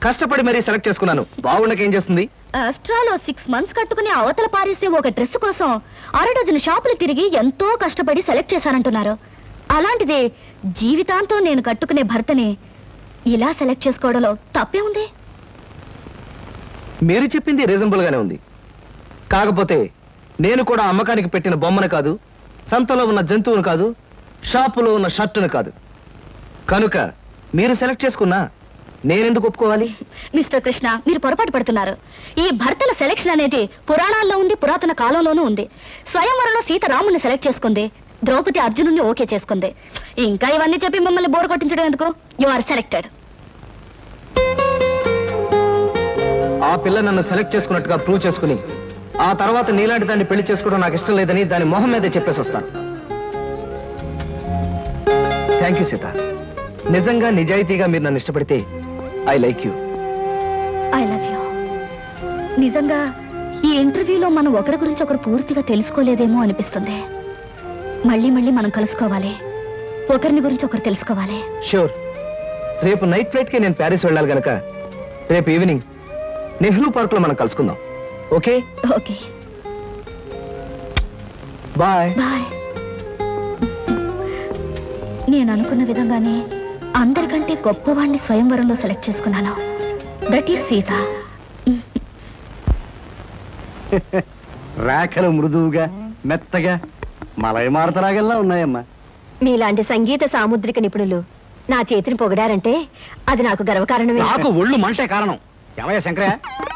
కష్టపడి మరీ సెలెక్ట్ చేసుకున్నాను. బాగుండకేం చేస్తుంది? ఆఫ్టర్ ఆల్ 6 months కట్టుకుని అవతల పారేసే ఒక డ్రెస్ కోసం 6 డజన్ షాపులు తిరిగి ఎంతో కష్టపడి సెలెక్ట్ చేశానంటున్నారు. అలాంటిది జీవితాంతం నేను కట్టుకునే భర్తని ఇలా సెలెక్ట్ చేసుకోవడంలో తప్పే ఉంది. మీరు చెప్పింది రీజనబుల్ గానే ఉంది. కాకపోతే నేను కూడా అమ్మకానికి పెట్టిన బొమ్మను కాదు, సంతలో ఉన్న జంతువును కాదు, షాపులో ఉన్న షర్టును కాదు. కనుక మీరు సెలెక్ట్ చేసుకున్నా నేనెందుకు ఒప్పుకోవాలి? మిస్టర్ కృష్ణ, మీరు పొరపాటు పడుతున్నారు. ఈ భర్తల సెలెక్షన్ అనేది పురాణాల్లో ఉంది, పురాతన కాలంలోనూ ఉంది. స్వయంవరంలో సీత రాముని సెలెక్ట్ చేసుకుంది, ద్రౌపది అర్జునుని ఓకే చేసుకుంది. ఇంకా ఇవన్నీ చెప్పి మిమ్మల్ని బోర్ కొట్టించడం ఎందుకు? You are selected. ఆ పిల్ల నన్ను సెలెక్ట్ చేసుకున్నట్టుగా ప్రూవ్ చేసుకుని ఆ తర్వాత నీలాంటి దాన్ని పెళ్లి చేసుకోవడం నాకు ఇష్టం లేదని దాని మొహం మీదే చెప్పేసి వస్తాను. Thank you Sita. నిజంగా నిజాయితీగా మీరు నన్ను ఇష్టపడితే I like you. I love you. నిజంగా ఈ ఇంటర్వ్యూలో మనం ఒకరి గురించి ఒకరు పూర్తిగా తెలుసుకోలేదేమో అనిపిస్తుంది. మళ్ళీ మళ్ళీ మనం కలుసుకోవాలి, ఒకరిని గురించి ఒకరు తెలుసుకోవాలి. షూర్. రేపు నైట్ ఫ్లైట్ కి నేను ప్యారిస్ వెళ్ళాలి గనక రేపు ఈవినింగ్ నెహ్రూ పార్క్ లో మనం కలుసుకుందాం. ఓకే? ఓకే. బాయ్. బాయ్. నేను అనుకున్న విధంగానే అందరికంటే గొప్పవాణ్ణి స్వయంవరంలో సెలెక్ట్ చేసుకున్నాను. That is Sita. రేఖలు మృదువుగా మెత్తగా మలయమారుతరాగల్లా ఉన్నాయమ్మా. మీలాంటి సంగీత సాముద్రిక నిపుణులు నా చేతిని పొగిడారంటే అది నాకు గర్వకారణమే. నాకు ఒళ్ళు మంటే కారణం. ఏమయ్య శంకరయ్య,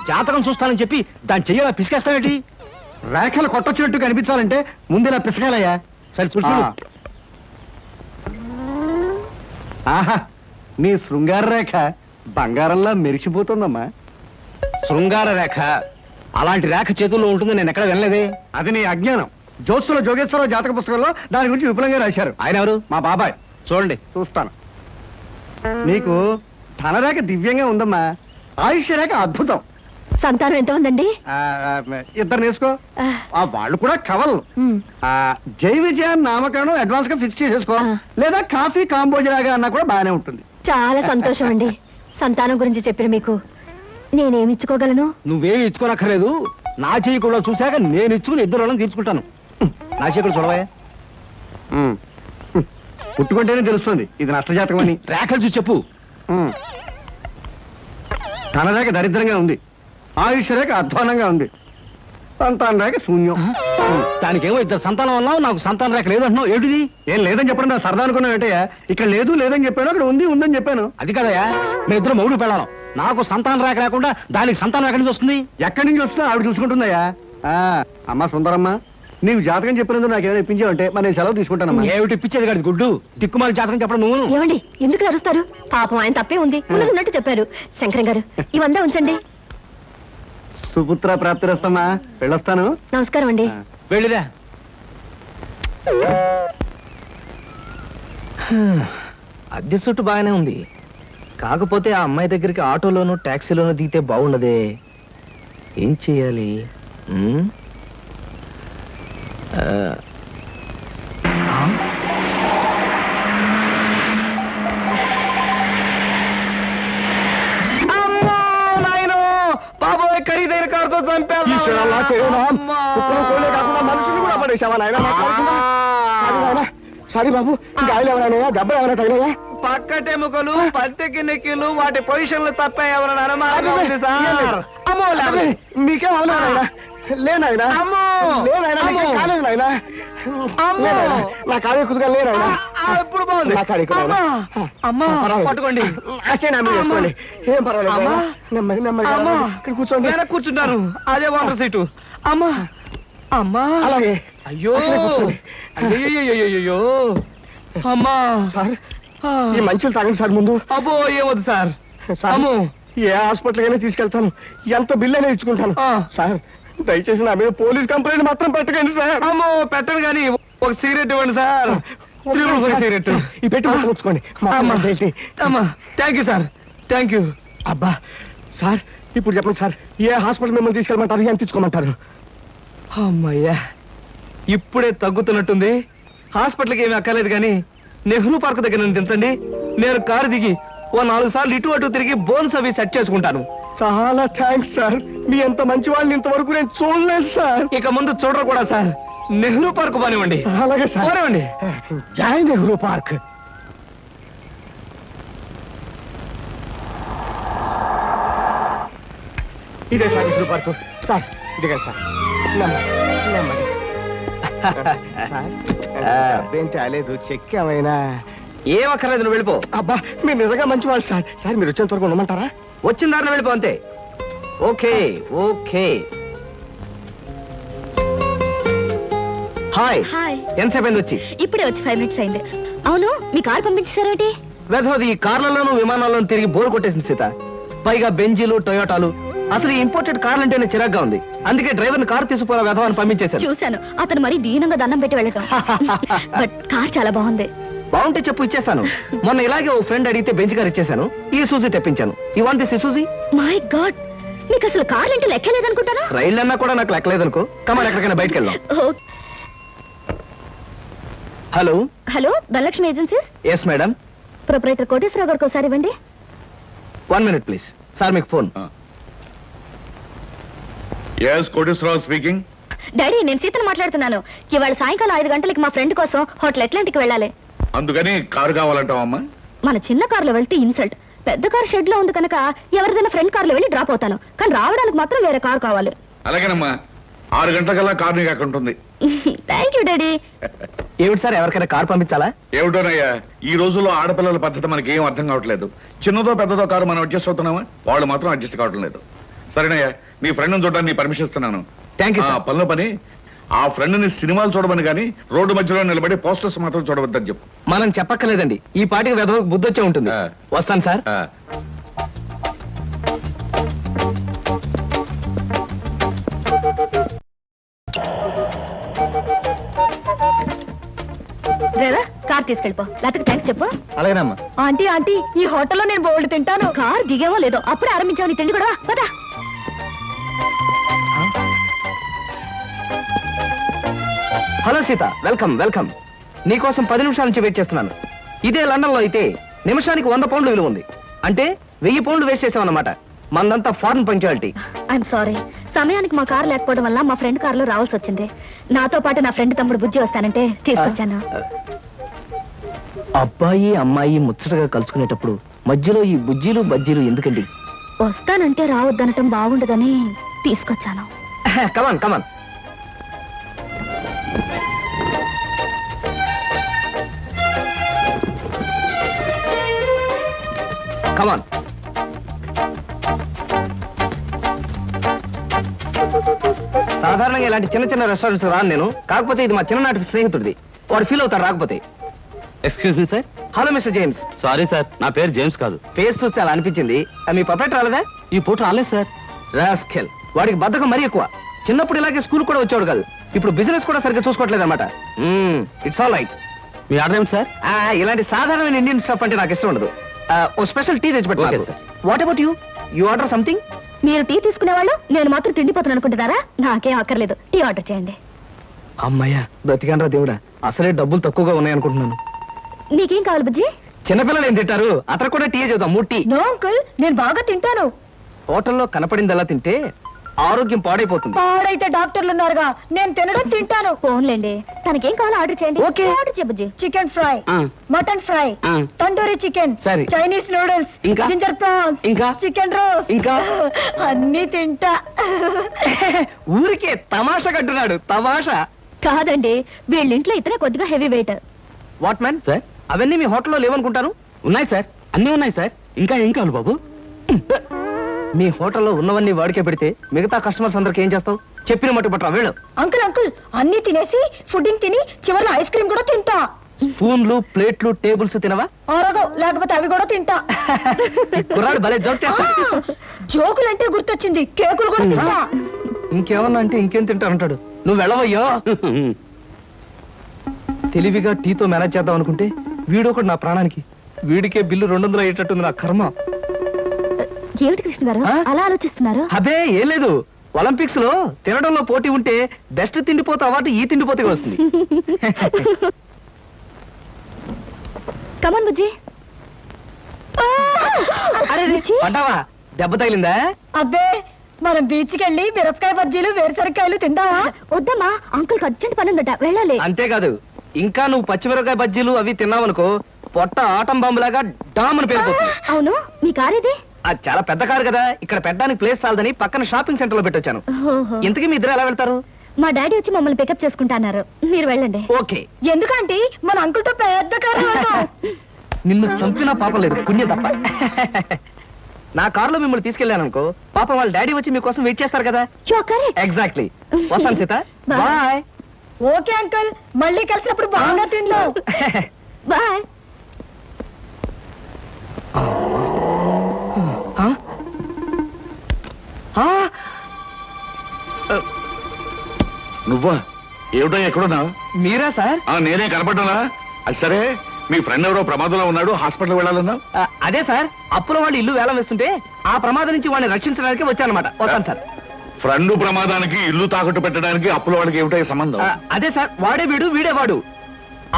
జాతకం చూస్తానని చెప్పి దాని చెయ్యాల పిసికేస్తావేటి? రేఖలు కొట్టొచ్చినట్టు కనిపించాలంటే ముందులా పిసకాలయ్యా. సరే చూడు. ఆహా, నీ శృంగార రేఖ బంగారంలా మెరిసిపోతుందమ్మా. శృంగార రేఖ అలాంటి రేఖ చేతుల్లో ఉంటుంది నేను ఎక్కడ వినలేదే. అది నీ అజ్ఞానం. జ్యోత్సుల జోగేశ్వరరావు జాతక పుస్తకంలో దాని గురించి విపులంగా రాశారు. ఆయన ఎవరు? మా బాబాయ్. చూడండి, చూస్తాను. నీకు ధనరేఖ దివ్యంగా ఉందమ్మా. ఆయుష్ రేఖ అద్భుతం. సంతానం ఎంత ఉందండి? ఇద్దరు నేర్చుకో. వాళ్ళు కూడా కవల్. జై విజయాన్ని నామకరణం అడ్వాన్స్ గా ఫిక్స్ చేసేసుకో. లేదా కాఫీ కాంబోజరాగా అన్నా కూడా బాగానే ఉంటుంది. చాలా సంతోషం అండి. సంతానం గురించి చెప్పిన మీకు నేనేమి ఇచ్చుకోగలను? నువ్వేమి ఇచ్చుకోనక్కర్లేదు. నా చెయ్యి కూడా చూశాక నేను ఇచ్చుకుని ఇద్దరు వాళ్ళని తీర్చుకుంటాను. నా చెయ్యి కూడా చూడవా. పుట్టుకుంటేనే తెలుస్తుంది ఇది నష్టజాతకం అని. రేఖలు చూసి చెప్పు. ధనరేఖ దరిద్రంగా ఉంది, ఆయుష్ రేఖ అధ్వానంగా ఉంది, సంతాన రేఖ శూన్యం. దానికేమో ఇద్దరు సంతానం అన్నావు, నాకు సంతాన రేఖ లేదంటున్నావు. ఏంటిది? ఏం లేదని చెప్పడం నా సరదా అనుకున్నావు ఏంటయ్యా? ఇక్కడ లేదు లేదని చెప్పాను, అక్కడ ఉంది ఉందని చెప్పాను. అది కదయ్యా, మీ ఇద్దరు మౌడు పెళ్ళాను. నాకు సంతాన రేఖ లేకుండా దానికి సంతానం ఎక్కడి నుంచి వస్తుంది? ఎక్కడి నుంచి వస్తుందో ఆవిడ చూసుకుంటుందయ్యా. అమ్మా సుందరమ్మ, నీవు జాతకం చెప్పినందుకు నాకేమైనా ఇప్పించావంటే మరి నేను సెలవు తీసుకుంటానమ్మా. ఏమిటి ఇప్పించేది కాదు గుడ్డు, దిక్కుమాలి జాతకం చెప్పడం నువ్వు. ఏమండి ఎందుకు అరుస్తారు? పాపం ఆయన తప్పే ఉంది, ఉన్నట్టు చెప్పారు. శంకరం గారు ఇవంతా ఉంచండి. సుపుత్ర ప్రాప్తిరస్తమ్మా, వెళ్ళొస్తాను. నమస్కారం అండి. వెళ్ళిరా. అద్దె చుట్టూ బాగానే ఉంది, కాకపోతే ఆ అమ్మాయి దగ్గరికి ఆటోలోను ట్యాక్సీలోను దిగితే బాగుండదే. ఏం చేయాలి? బాబోయ్, ఖరీదైన కారుతో చంపాను. మనుషులు కూడా పడేసావా నాయన? సారీ బాబు, గాయలు ఎవరైనా దెబ్బ ఎవరైనా తగిలాయా? పక్కటెముకలు, పత్తికి నెక్కిలు, వాటి పొజిషన్లు తప్ప ఎవరైనా అనుమానం ఉంది సార్. మీకేం అవలేదు నాయనా? లేనాయనా, లేనాయనా, కాలేదు నాయనా. నా కాడే కుదుగా లేనాయనా. ఇప్పుడు బాగుంది. నా కాడే అమ్మా, పట్టుకోండి. వేసుకోండి, ఏం పర్వాలేదు. నెమ్మది నెమ్మది ఇక్కడ కూర్చోండి. కూర్చుంటాను, అదే వాటర్ సీటు. అమ్మా అమ్మా, అలాగే. అయ్యో అయ్యో అమ్మా. సార్, ఈ మంచులు తాగండి సార్ ముందు. అబ్బో, ఏమొద్దు సార్. అమ్మో, ఏ హాస్పిటల్ అయినా తీసుకెళ్తాను, ఎంత బిల్ అయినా ఇచ్చుకుంటాను. సార్, దయచేసి నా మీద పోలీస్ కంప్లైంట్ మాత్రం పెట్టకండి సార్. అమ్మో, పెట్టను కానీ ఒక సిగరెట్ ఇవ్వండి సార్. సిగరెట్ ఈ పెట్టి ముచ్చుకోండి. అమ్మా, thank you sir, thank you. అబ్బా సార్, ఇప్పుడు చెప్పండి సార్, ఏ హాస్పిటల్ మిమ్మల్ని తీసుకెళ్ళమంటారు, ఎంత తీసుకోమంటారు? అమ్మయ్యా, ఇప్పుడే తగ్గుతున్నట్టుంది. హాస్పిటల్కి ఏమీ అక్కర్లేదు కానీ నెహ్రూ పార్క్ దగ్గర నన్ను దించండి. నేను కారు దిగి ఓ 4 సార్లు ఇటు అటు తిరిగి బోన్స్ అవి సెట్ చేసుకుంటాను. చాలా థ్యాంక్స్ సార్, మీ ఎంత మంచి వాళ్ళని ఇంతవరకు నేను చూడలేదు సార్. ఇక ముందు చూడరు కూడా సార్. నెహ్రూ పార్క్ పోనివ్వండి. అలాగే సార్, పోనివ్వండి. జై నెహ్రూ పార్క్. ఇదే సార్ నెహ్రూ పార్క్. సార్ ఇదిగా సార్, నెమ్మది. అబ్బేం తేలేదు, చెక్ ఏమైనా? ఏం అక్కర్లేదు, నువ్వు వెళ్ళిపో. అబ్బా, మీరు నిజంగా మంచి వాళ్ళు సార్. సార్, మీరు వచ్చేంత వరకు ఉండమంటారా? వచ్చిన దారిలో వెళ్ళిపో అంతే. Okay okay. హాయ్. హాయ్. ఎంతసేపు అయింది వచ్చి? ఇప్పుడే వచ్చి 5 minutes అయింది. అవును, మీ కార్ పంపించారేంటి? వెధవది ఈ కార్లలోనూ విమానాల్లోనూ తిరిగి బోర్ కొట్టేసింది సీత. పైగా బెంజీలు, టొయోటాలు. అసలు ఈ ఇంపోర్టెడ్ కార్లు అంటేనే చిరాగ్గా ఉంది. అందుకే డ్రైవర్ని కారు తీసుకుపోయిన వెధవని పంపించేశాను. చూశాను, అతను మరీ దీనంగా దండం పెట్టి వెళ్ళటం. బట్ కార్ చాలా బాగుంది. బాగుంటే చెప్పు, ఇచ్చేస్తాను. మొన్న ఇలాగే ఓ ఫ్రెండ్ అడిగితే బెంచ్ కార్ ఇచ్చేసాను. ఈ సూజీ తెప్పించాను. You want this Suzy? My God, మీకు అసలు కార్లు అంటే లెక్కలేదనుకుంటారా? రైళ్ళు అన్నా కూడా నాకు లెక్కలేదనుకో. కమాన్, ఎక్కడికైనా బయటకు వెళ్దాం. Hello hello, Dhanalakshmi agencies. Yes madam. Proprietor Koteswararao గారికి ఒకసారి ఇవ్వండి. 1 minute ప్లీజ్. సార్ మీకు phone. Yes, Koteswararao speaking. Daddy, నేను సీతను మాట్లాడుతున్నాను. ఇవాళ సాయంకాలం 5 గంటలకి మా ఫ్రెండ్ కోసం హోటల్ అట్లాంటికి వెళ్ళాలి. అందుకని కారు కావాలంటావమ్మా? మన చిన్న కారులో వెళ్తే ఇన్సల్ట్. పెద్ద కారు షెడ్ లో ఉంది కనుక ఎవరిదైనా ఫ్రెండ్ కారులో వెళ్ళి డ్రాప్ అవుతాను. కానీ రావడానికి మాత్రం వేరే కారు కావాలి. అలాగేనమ్మా, 6 గంటలకల్లా కారు నీకు అక్కడ ఉంటుంది. Thank you daddy. ఏమిటి సార్, ఎవరికైనా కారు పంపించాలా? ఏమిటోనయ్యా, ఈ రోజుల్లో ఆడపిల్లల పద్ధతి మనకి ఏం అర్థం కావట్లేదు. చిన్నదో పెద్దదో కారు మనం అడ్జస్ట్ అవుతున్నామా? వాళ్ళు మాత్రం అడ్జస్ట్ కావటం లేదు. సరేనయ్యా, నీ ఫ్రెండ్ చూడడానికి నీ పర్మిషన్ ఇస్తున్నాను. Thank you. పనిలో పని, ఆ ఫ్రెండ్ ని సినిమాలు చూడమని కానీ రోడ్డు మధ్యలో నిలబడి పోస్టర్స్ మాత్రం చూడవద్దని చెప్పు. మనం చెప్పక్కర్లేదండి, ఈ పాటికి వెధవకు బుద్ధి వచ్చే ఉంటుంది. వస్తాను సార్. Driver, car తీసుకెళ్ళిపో. లేకపోతే థ్యాంక్స్ చెప్పు. అలాగేనమ్మా. ఆంటీ ఆంటీ, ఈ హోటల్లో నేను బోల్డ్ తింటాను. కార్ దిగేవో లేదో అప్పుడే ఆరంభించావు నీ తిండి కూడా. పదా. Hello Sita, welcome welcome. నీకోసం 10 నిమిషాల నుంచి వెయిట్ చేస్తున్నాను. ఇదే లండన్ లో అయితే నిమిషానికి 100 పౌండ్లు విలువ ఉంది. అంటే 1000 పౌండ్లు వేస్ట్ చేసామన్నమాట. మందంతా ఫారెన్ పంక్చువాలిటీ. ఐఎమ్ సారీ, సమయానికి మా కార్ లేకపోవడం వల్ల మా ఫ్రెండ్ కారులో రావాల్సి వచ్చింది. నాతో పాటు నా ఫ్రెండ్ తమ్ముడు బుజ్జి వస్తానంటే తీసుకొచ్చాను. అబ్బాయి అమ్మాయి ముచ్చటగా కలుసుకునేటప్పుడు మధ్యలో ఈ బుజ్జీలు బజ్జీలు ఎందుకండి? వస్తానంటే రావద్దనటం బాగుండదని తీసుకొచ్చాను. కమాన్ కమాన్. కమాన్. సాధారణంగా ఇలాంటి చిన్న చిన్న రెస్టారెంట్స్ రాను నేను. కాకపోతే ఇది మా చిన్ననాటి స్నేహితుడిది. వాడు ఫీల్ అవుతాడు రాకపోతే. Excuse me sir. Hello mister James. Sorry sir, నా పేరు జేమ్స్ కాదు. ఫేస్ చూస్తే అలా అనిపించింది. మీ పర్ఫెక్ట్ రాలేదా? ఈ పూట రాలేదు సార్. రాస్కెల్, వాడికి బద్ధకం మరీ ఎక్కువ. చిన్నప్పుడు ఇలాగే స్కూల్ కూడా వచ్చాడు కాదు. ఇప్పుడు బిజినెస్ కూడా సరిగ్గా చూసుకోవట్లేదు అనమాట. It's all right. Me order ఏమిటి సార్? ఇలాంటి సాధారణమైన ఇండియన్ స్టఫ్ అంటే నాకు ఇష్టం ఉండదు. ఓ స్పెషల్ టీ తెచ్చి Okay, పెట్టాలి. sir. What about you order something? మీరు టీ తీసుకునేవాళ్ళు నేను మాత్రం తిండిపోతాను అనుకుంటున్నారా? నాకేం అక్కర్లేదు, టీ ఆర్డర్ చేయండి. అమ్మయ్యా బ్రతికానరా దేవుడా, అసలే డబ్బులు తక్కువగా ఉన్నాయి అనుకుంటున్నాను. నీకేం కావాలి బుజ్జి? చిన్నపిల్లలు ఏం తింటారు, అతను కూడా టీ చేద్దాం. 3 టీ. నో అంకుల్, నేను బాగా తింటాను. హోటల్లో కనపడిందలా తింటే ఆరోగ్యం పాడైపోతుంది. పాడైతే డాక్టర్లు ఉన్నారుగా, నేను తినడం తింటాను. ఫోన్లేండి, తనకేం కావాలో ఆర్డర్ చేయండి. Okay. ఆర్డర్ చేయ బుజ్జి. Chicken fry, mutton fry, tandoori chicken, సరే. చైనీస్ నూడిల్స్, ఇంకా? జింజర్ ప్రాన్స్, ఇంకా? చికెన్ రోస్, ఇంకా? అన్ని తింటా. ఊరికే తమాషా కట్టున్నాడు, తమాషా. కాదండి, వీళ్ళింట్లో ఇతనే కొద్దిగా heavy weight. What man sir, అవన్నీ మీ హోటల్లో లేవనుకుంటాను. ఉన్నాయి సార్, అన్నీ ఉన్నాయి సార్. ఇంకా ఏం కావాలి బాబు? మీ హోటల్లో ఉన్నవన్నీ వాడికే పెడితే మిగతా కస్టమర్స్ అందరికి ఏం చేస్తావు? చెప్పిన మట్టు పట్టరా వెళ్ళు. అంకుల్ అంకుల్, అన్ని తినేసి ఫుడ్డింగ్ తిని చివరిలో ఐస్ క్రీమ్ కూడా తింటా. స్పూన్లు, ప్లేట్లు, టేబుల్స్ తినవా? ఆరోగో, లేకపోతే అవి కూడా తింటా. కుర్రాడు భలే జోక్ చేస్తాడు. జోకులంటే గుర్తొచ్చింది, కేకులు కూడా తింటా. ఇంకేమన్నా అంటే ఇంకేం తింటానంటాడు. నువ్వు వెళ్ళవయ్యో. తెలివిగా టీతో మేనేజ్ చేద్దాం అనుకుంటే వీడొకడు నా ప్రాణానికి. వీడికే బిల్లు 200 అయ్యేటట్టుంది నా కర్మ. ఏమిటి కృష్ణ గారు అలా ఆలోచిస్తున్నారు? అదే ఏం లేదు, ఒలింపిక్స్ లో తినడంలో పోటీ ఉంటే బెస్ట్ తిండిపోతే అవార్డు ఈ తిండిపోతే వస్తుంది. కమన్ బుజ్జి. అరే పడ్డావా? దెబ్బ తగిలిందా? అబ్బే, మనం బీచ్కి వెళ్ళి మిరపకాయ బజ్జీలు, వేరుసరికాయలు తిందామా? వద్దమ్మా, అంకుల్ అర్జెంట్ పని ఉందట, వెళ్ళాలి. అంతేకాదు, ఇంకా నువ్వు పచ్చిమిరపకాయ బజ్జీలు అవి తిన్నావనుకో పొట్ట ఆటం బాంబులాగా డామ్ అని పేరుపోతుంది. అవును, మీ కార్ ఇది? అది చాలా పెద్ద కారు కదా, ఇక్కడ పెట్టడానికి ప్లేస్ చాలదని పక్కన షాపింగ్ సెంటర్ లో పెట్టొచ్చాను. ఓహో. ఇంతకీ మీ ఇద్దరు ఎలా వెళ్తారు? మా డాడీ వచ్చి మమ్మల్ని పికప్ చేసుకుంటున్నారు, మీరు వెళ్ళండి. ఓకే. ఎందుకంటే మన అంకుల్ తో పెద్ద కారు వెళ్దాం. నిన్ను చంపినా పాపం లేదు, పుణ్యం తప్ప. నా కారులో మిమ్మల్ని తీసుకెళ్ళాను అనుకో, పాపం వాళ్ళ డాడీ వచ్చి మీకోసం వెయిట్ చేస్తారు కదా. ఎగ్జాక్ట్లీ. వస్తాను సీత, బాయ్. ఓకే అంకుల్, మళ్ళీ కలిసినప్పుడు బాగా తిందాం. బాయ్. నువ్వా? ఏమిటో ఎక్కడున్నా? మీరా సార్? నేనే కనపడ్డానా? అది సరే, మీ ఫ్రెండ్ ఎవరో ప్రమాదంలో ఉన్నాడు, హాస్పిటల్ వెళ్ళాలన్నా? అదే సార్, అప్పుల వాళ్ళు ఇల్లు వేలం వేస్తుంటే ఆ ప్రమాదం నుంచి వాడిని రక్షించడానికి వచ్చానమాట. వస్తాను సార్. ఫ్రెండ్ ప్రమాదానికి ఇల్లు తాకట్టు పెట్టడానికి అప్పుల వాళ్ళకి ఏమిటో సంబంధం? అదే సార్, వాడే వీడు వీడే వాడు.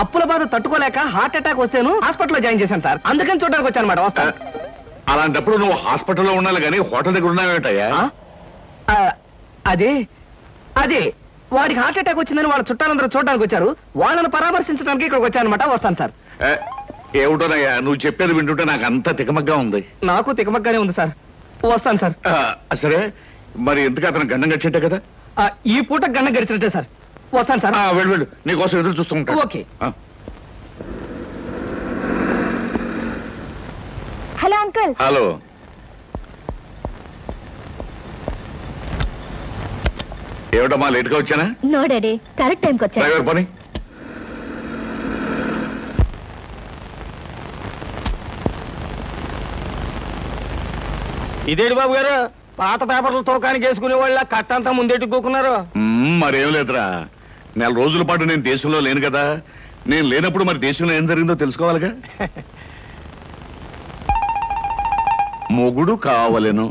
అప్పుల బాధ తట్టుకోలేక హార్ట్ అటాక్ వస్తేను హాస్పిటల్లో జాయిన్ చేశాను సార్, అందుకని చూడడానికి వచ్చానమాట. వస్తాను. అలాంటప్పుడు నువ్వు హాస్పిటల్లో ఉండాలి కానీ హోటల్ దగ్గర ఉన్నావేటయ్యా? అదే అదే వాడికి హార్ట్ అటాక్ వచ్చిందని వాళ్ళ చుట్టాలందరూ చూడడానికి వచ్చారు, వాళ్ళని పరామర్శించడానికి ఇక్కడికి వచ్చానమాట. వస్తాను సార్. ఏమిటోనయ్యా నువ్వు చెప్పేది వింటుంటే నాకు అంత తికమగ్గా ఉంది. నాకు తికమగ్గానే ఉంది సార్. వస్తాను సార్. సరే, మరి ఎందుకు అతను గండం గడిచేట్టే కదా? ఈ పూట గండం గడిచినట్టే సార్. వస్తాను సార్. వెళ్ళు వెళ్ళు, నీకోసం ఎదురు చూస్తూ ఉంటాను. ఓకే. Hello uncle. హలో. ఏమిటమ్మా లేట్గా వచ్చానా? నో డాడీ, కరెక్ట్ టైంకి వచ్చాను. డ్రైవర్ పని. ఇదేంటి బాబు గారు, పాత పేపర్లు తోకానికి వేసుకునే వాళ్ళ కట్టంతా ముందెట్టుకోకున్నారు. మరేం లేదురా, 4 రోజుల పాటు నేను దేశంలో లేను కదా. నేను లేనప్పుడు మరి దేశంలో ఏం జరిగిందో తెలుసుకోవాలిగా. మొగుడు కావలెను,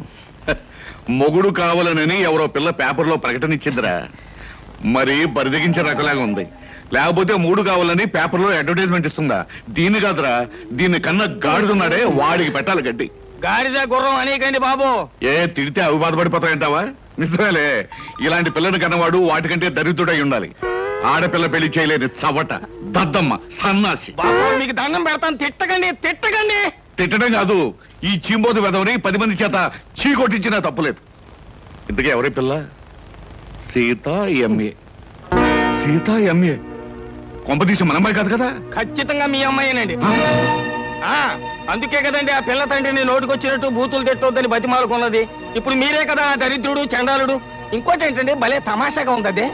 మొగుడు కావాలనని ఎవరో పిల్ల పేపర్లో ప్రకటన ఇచ్చిందిరా. మరి బరిదగించే రకలాగా ఉంది. లేకపోతే మూడు కావాలని పేపర్లో అడ్వర్టైజ్మెంట్ ఇస్తుందా? దీన్ని కాదురా, దీన్ని కన్నా గాడిదున్నాడే వాడికి పెట్టాలి గడ్డి. గాడిద గుర్రం అనేకండి బాబు. తిడితే అవి బాధపడిపోతాయంటావా? నిజమేలే, ఇలాంటి పిల్లని కన్నవాడు వాటికంటే దరిద్రుడై ఉండాలి. ఆడపిల్ల పెళ్లి చేయలేని చవట, దద్దమ్మ, సన్నాసి. బాబు మీకు దండం పెడతాను, తిట్టకండి తిట్టకండి. తిట్టడం కాదు, ఈ చీంబోతు వెదవని 10 మంది చేత చీ కొట్టించినా తప్పులేదు. ఇంతకీ ఎవరి పిల్ల? సీతా ఎంఏ. సీతా ఎంఏ కొంపదీసి మన అమ్మాయి కాదు కదా? ఖచ్చితంగా మీ అమ్మాయినండి. అందుకే కదండి ఆ పిల్ల తండ్రిని నోటికొచ్చినట్టు బూతులు తిట్టొద్దని బతిమాలకున్నది. ఇప్పుడు మీరే కదా ఆ దరిద్రుడు, చండాలుడు. ఇంకోటి ఏంటంటే భలే తమాషాగా ఉంది. అదే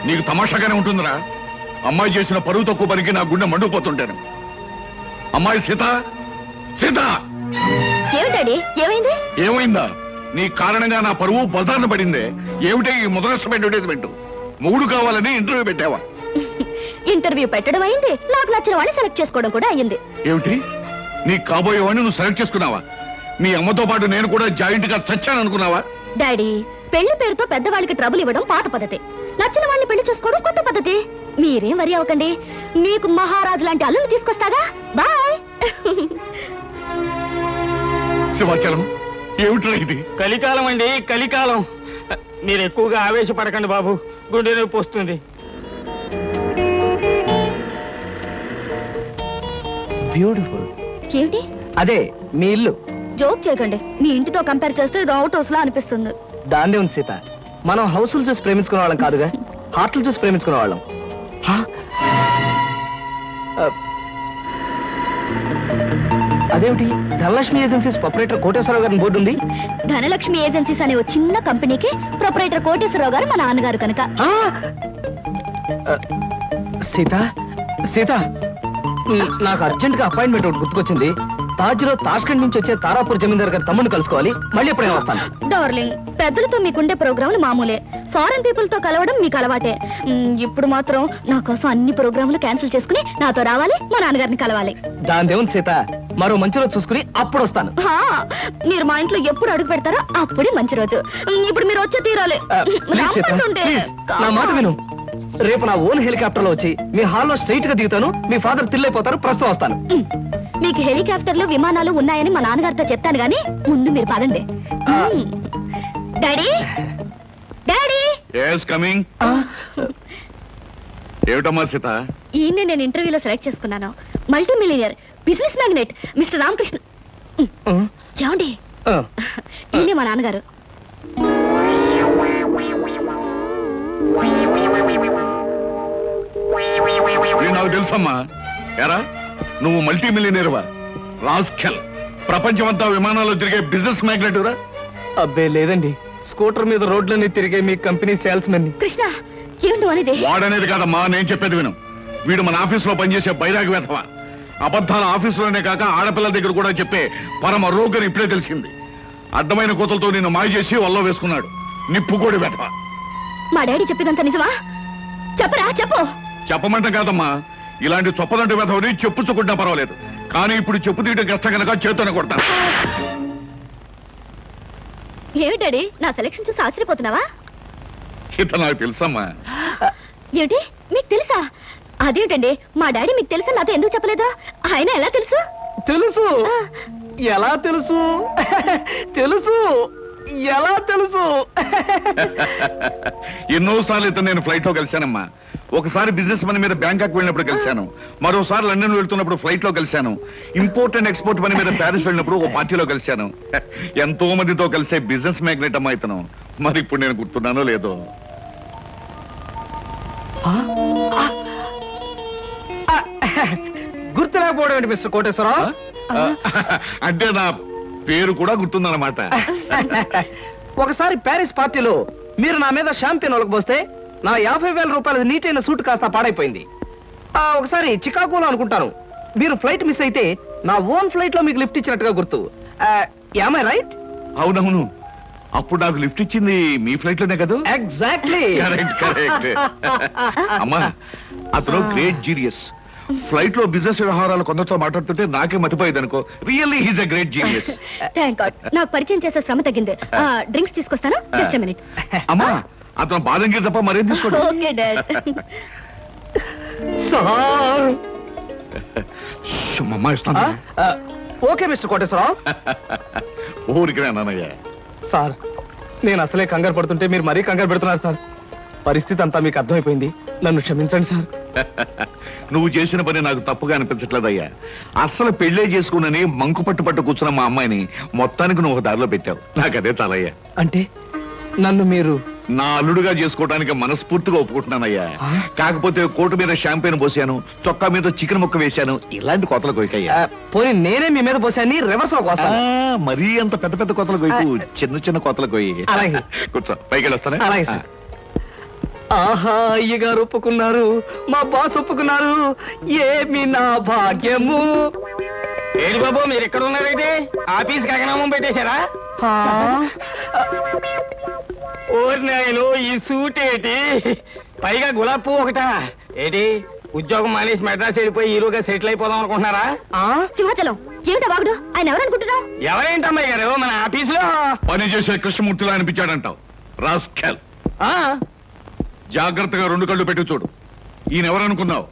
నీకు తమాషాగానే ఉంటుందిరా. అమ్మాయి చేసిన పరువు తక్కువ పనికి నా గుండె మండుకుపోతుంటాను. అమ్మాయి సీత, సీత ఏమిటండి? ఏమైంది? ఏమైందా? నీ కారణంగా నా పరువు బజార్న పడిందే. ఏమిటే ఈ ముదనష్టం అడ్వర్టైజ్మెంట్? మొగుడు కావాలని ఇంటర్వ్యూ పెట్టావా? ఇంటర్వ్యూ పెట్టడం అయింది, నాకు నచ్చిన వాడిని సెలెక్ట్ చేసుకోవడం కూడా అయ్యింది. ఏమిటి నీ కాబోయేవాడిని నువ్వు సెలెక్ట్ చేసుకున్నావా? మీ అమ్మతో పాటు నేను కూడా జాయింట్ గా చచ్చాను అనుకున్నావా? డాడీ, పెళ్లి పేరుతో పెద్దవాళ్ళకి ట్రబుల్ ఇవ్వడం పాత పద్ధతి, నచ్చిన వాడిని పెళ్లి చేసుకోవడం కొత్త పద్ధతి. మీరేం వరి అవ్వకండి, మీకు మహారాజు లాంటి అల్లుని తీసుకొస్తాగా. బాయ్. శివాచలం ఏమిట్రా ఇది? కలికాలం అండి, కలికాలం. మీరు ఎక్కువగా ఆవేశపడకండి బాబు, గుండె నొప్పి వస్తుంది. బ్యూటిఫుల్. ఏమిటి? అదే మీ ఇల్లు. జోక్ చేయకండి, మీ ఇంటితో కంపేర్ చేస్తే ఇది అవుట్ హౌస్ లా అనిపిస్తుంది. దాన్నే ఉంది సీత, మనం హౌసులు చూసి ప్రేమించుకునే వాళ్ళం కాదుగా, హార్ట్లు చూసి ప్రేమించుకునే వాళ్ళం. అదేమిటి, ధనలక్ష్మి ఏజెన్సీస్ ప్రొపరేటర్ కోటేశ్వరరావు గారి బోర్డు ఉంది. ధనలక్ష్మి ఏజెన్సీస్ అనే ఒక చిన్న కంపెనీకి ప్రొపరేటర్ కోటేశ్వరరావు గారు మా నాన్నగారు కనుక. సీత సీత, నాకు అర్జెంట్ గా అపాయింట్మెంట్ ఒకటి గుర్తుకొచ్చింది. తాజ్లో తాష్కండ్ నుంచి వచ్చే తారాపూర్ జమీందార్ గారి తమ్ముడిని కలుసుకోవాలి. మళ్ళీ ఎప్పుడైనా వస్తాను. డార్లింగ్, పెద్దలతో మీకుండే ప్రోగ్రాములు మామూలే, ఫారెన్ పీపుల్ తో కలవడం మీకు అలవాటే. ఇప్పుడు మాత్రం నా కోసం అన్ని ప్రోగ్రాములు క్యాన్సిల్ చేసుకుని నాతో రావాలి, మా నాన్నగారిని కలవాలి. దాని దేవుని సీత, మరో మంచి రోజు చూసుకుని అప్పుడు వస్తాను. మీరు మా ఇంట్లో ఎప్పుడు అడుగు పెడతారో అప్పుడే మంచి రోజు. ఇప్పుడు మీరు వచ్చే తీరాలి. నా మాట విను. రేపు నా ఓన్ హెలికాప్టర్ లో వచ్చి మీ హాల్లో స్ట్రైట్ గా దిగుతాను. మీ ఫాదర్ తిల్లైపోతారు. ప్రస్తుతం వస్తాను. మీకు హెలికాప్టర్లు విమానాలు ఉన్నాయని మా నాన్నగారితో చెప్తాను గానీ ముందు మీరు పదండి. Daddy, daddy. yes coming. ఏమిటమ్మా సీత? ఈయన్నే నేను ఇంటర్వ్యూలో సెలెక్ట్ చేసుకున్నాను. Multi millionaire, business magnate mister Ramakrishna. చూడండి, ఈయనే మా నాన్నగారు. నాకు తెలుసమ్మా. ఎరా, నువ్వు మల్టీ మిలియనర్వా? రాస్కెల్, ప్రపంచమంతా విమానాల్లో తిరిగే బిజినెస్ మ్యాగ్నెట్ రా? అబ్బే లేదండి, స్కూటర్ మీద రోడ్లన్నీ తిరిగే మీ కంపెనీ సేల్స్ మెన్. కృష్ణ, ఏమిటి అనేది? వాడనేది కాదమ్మా, నేను చెప్పేది విను. వీడు మన ఆఫీస్ లో పనిచేసే బైరాగి వేధవా. అబద్ధాల ఆఫీసులోనే కాక ఆడపిల్లల దగ్గర కూడా చెప్పే పరమ రోగని ఇప్పుడే తెలిసింది. అడ్డమైన కోతలతో నిన్ను మాయ చేసి వల్ల వేసుకున్నాడు. నిప్పుకోడి వేధవా. మా డాడీ చెప్పేదంతా నిజమా? చెప్పరా, చెప్పు. చెప్పమంటే కాదమ్మా, ఇలాంటి చొప్పదంటి వేధవని చెప్పుచ్చుకుంటా పర్వాలేదు, కానీ ఇప్పుడు చెప్పు తీయడం కష్టం కనుక చేతోనే కొడతాను. ఏమిటి డాడీ, నా సెలక్షన్ చూసి ఆశ్చర్యపోతున్నావా? ఇతను నాకు తెలుసమ్మా. ఏమిటి, మీకు తెలుసా? అదేమిటండి, మా డాడీ మీకు తెలుసా నాతో ఎందుకు చెప్పలేదు? ఆయన ఎలా తెలుసు? తెలుసు. ఎలా తెలుసు? తెలుసు. ఎలా తెలుసు? ఎన్నోసార్లు ఇతను నేను ఫ్లైట్ లో కలిశానమ్మా. ఒకసారి బిజినెస్ పని మీద బ్యాంకాక్ వెళ్ళినప్పుడు కలిశాను. మరోసారి లండన్ వెళ్తున్నప్పుడు ఫ్లైట్ లో కలిశాను. ఇంపోర్ట్ అండ్ ఎక్స్పోర్ట్ పని మీద ప్యారిస్ వెళ్ళినప్పుడు ఒక పార్టీలో కలిశాను. ఎంతో మందితో కలిసే బిజినెస్ మ్యాగ్నెట్ అమ్మా ఇతను. మరి ఇప్పుడు నేను గుర్తున్నానో లేదో. గుర్తు లేకపోవడం ఏంటి మిస్టర్ కోటేశ్వరరావు? అంటే నా పేరు కూడా గుర్తుందన్నమాట. ఒకసారి ప్యారిస్ పార్టీలో మీరు నా మీద షాంపియన్ ఒలకపోస్తే నా 50,000 రూపాయల నీటైన సూట్ కాస్త పాడైపోయింది. ఒకసారి చికాగోలో అనుకుంటాను మీరు ఫ్లైట్ మిస్ అయితే నా ఓన్ ఫ్లైట్ లో మీకు లిఫ్ట్ ఇచ్చినట్టుగా గుర్తు. Am I right? అవునవును, అప్పుడు నాకు లిఫ్ట్ ఇచ్చింది మీ ఫ్లైట్ లోనే కదా? ఎగ్జాక్ట్లీ. Correct correct. అమ్మా, అతను గ్రేట్ జీనియస్. ఫ్లైట్ లో బిజినెస్ వ్యవహారాలు కొందరితో మాట్లాడుతుంటే నాకే మతిపోయేది అనుకో. Really he's a great genius. Thank God, నాకు పరిచయం చేసే శ్రమ తగ్గింది. డ్రింక్స్ తీసుకొస్తాను, జస్ట్ ఎ మినిట్. అమ్మా, అతను బాదంగి తప్ప మరేం తీసుకోండి. Okay dad. అమ్మా ఇస్తాను. Okay mister Koteswararao. ఊరికి నాన్నయ్య. సార్, నేను అసలే కంగారు పడుతుంటే మీరు మరీ కంగారు పెడుతున్నారు సార్. పరిస్థితి అంతా మీకు అర్థమైపోయింది, నన్ను క్షమించండి సార్. నువ్వు చేసిన పని నాకు తప్పుగా అనిపించట్లేదయ్యా. అస్సలు పెళ్లే చేసుకున్నని మంకు పట్టు కూర్చున్న మా అమ్మాయిని మొత్తానికి నువ్వు ఒక దారిలో పెట్టావు. నాకు అదే చాలయ్యా. అంటే నన్ను మీరు నా అల్లుడుగా చేసుకోవడానికి మనస్ఫూర్తిగా ఒప్పుకుంటున్నానయ్యా. కాకపోతే కోటు మీద షాంపెయిన్ పోసాను, చొక్కా మీద చికెన్ ముక్క వేశాను, ఇలాంటి కోతలు కొయ్యకయ్యా. పోనీ నేనే మీ మీద పోసాన్ని రివర్స్ లో కోస్తాను. మరీ అంత పెద్ద పెద్ద కోతలు కొయ్యకు, చిన్న చిన్న కోతలు కొయ్యి. అలాగే. కూర్చో, పైకి వెళ్ళొస్తానే. అలాగే సార్. ఆహా, అయ్యగారు ఒప్పుకున్నారు, మా బాస్ ఒప్పుకున్నారు. ఏమి నా భాగ్యము. ఏడు బాబు, మీరు ఎక్కడ ఉన్నారైతే ఆఫీస్ గగనామం పెట్టేశారా? ఓరి నాయను, ఈ సూట్ ఏంటి, పైగా గులాబ్ పువ్వు ఒకటా? ఏంటి ఉద్యోగం మానేసి మెడ్రాస్ వెళ్ళిపోయి హీరోగా సెటిల్ అయిపోదాం అనుకుంటున్నారా? సింహాచలం ఏమిటా వాగుడు? ఆయన ఎవరనుకుంటున్నావు? ఎవరేంటమ్మాయి గారు, మన ఆఫీసులో పని చేసే కృష్ణమూర్తిలా అనిపించాడంటావు. రాస్కెల్. జాగ్రత్తగా 2 కళ్ళు పెట్టి చూడు. ఈయన ఎవరనుకున్నావు?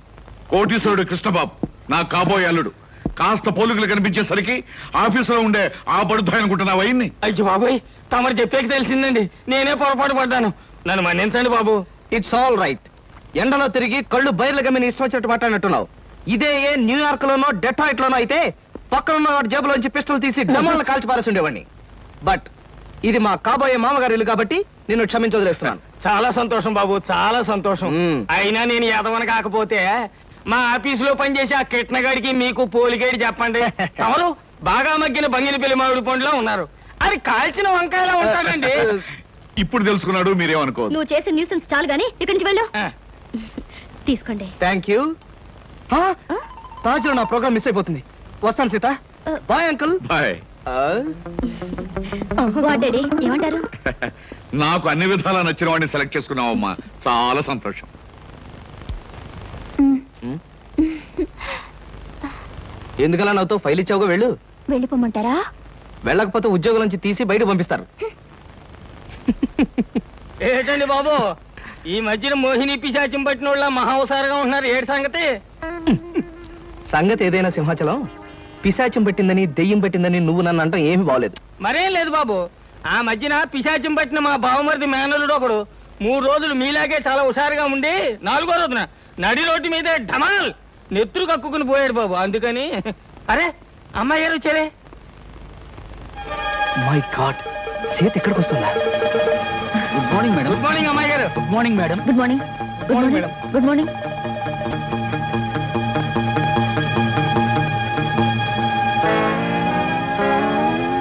కోటీశ్వరుడు కృష్ణబాబు, నా కాబోయే అల్లుడు. కాస్త పోలికలు కనిపించేసరికి ఆఫీసులో ఉండే ఆ బడుద్దాయి అనుకుంటున్నావు అయ్యింది. అయ్యో బాబోయ్, తమరు చెప్పేకి తెలిసిందండి. నేనే పొరపాటు పడ్డాను. నన్ను మన్నించండి బాబు. It's all right. ఎండలో తిరిగి కళ్ళు బయర్లు గమ్మిని ఇష్టం వచ్చినట్టు మాట్లాడినట్టున్నావు. ఇదే ఏ న్యూయార్క్ లోనో డెట్రాయిట్ లోనో అయితే పక్కనున్న వాడి జేబులోంచి పిస్టల్ తీసి డమాలను కాల్చి పారేసి ఉండేవాడిని. బట్ ఇది మా కాబోయే మామగారి ఇల్లు కాబట్టి నిన్ను క్షమించొదిలేస్తున్నాను. చాలా సంతోషం బాబు, చాలా సంతోషం. అయినా నేను యాదవన కాకపోతే మా ఆఫీసులో పనిచేసే ఆ కిట్నగాడికి మీకు పోలిగేడి చెప్పండి. ఎవరు బాగా మగ్గిన బంగిలి పెళ్లి మామిడి పండులో ఉన్నారు. అది కాల్చిన వంకాయలా ఉంటాడండి. ఇప్పుడు తెలుసుకున్నాడు, మీరేమనుకోవద్దు. నువ్వు చేసే న్యూసెన్స్ చాలు గానీ ఇక్కడి నుంచి వెళ్ళు. తీసుకోండి. Thank you. తాజులో నా ప్రోగ్రామ్ మిస్ అయిపోతుంది. వస్తాను Sita. Bye uncle. Bye. Daddy ఏమంటారు? నాకు అన్ని విధాలా నచ్చిన వాడిని సెలెక్ట్ చేసుకున్నావమ్మా, చాలా సంతోషం. ఎందుకలా నాతో ఫైల్ ఇచ్చావుగా? వెళ్ళు. వెళ్ళిపోమంటారా? వెళ్ళకపోతే ఉద్యోగం నుంచి తీసి బయట పంపిస్తారు. ఏంటండి బాబు, ఈ మధ్యన మోహిని పిశాచం పట్టిన వాళ్ళ మహావసారంగా ఉంటున్నారు. ఏడు సంగతి? సంగతి ఏదైనా సింహాచలం, పిశాచం పట్టిందని దెయ్యం పట్టిందని నువ్వు నన్ను అంటాం ఏమీ బాగలేదు. మరేం లేదు బాబు, ఆ మధ్యన పిశాచం పట్టిన మా బావమరిది మేనలుడు ఒకడు 3 రోజులు మీలాగే చాలా హుషారుగా ఉండి 4వ రోజున నడి రోడ్డు మీదే ఢమాల్ నెత్తురు కక్కుకుని పోయాడు బాబు. అందుకని అరే అమ్మాయి గారు వచ్చారే. మై గాడ్, సీత ఇక్కడికి వస్తుందా? Good morning madam. Good morning అమ్మాయి గారు. Good morning madam. Good morning. Good morning. Good morning.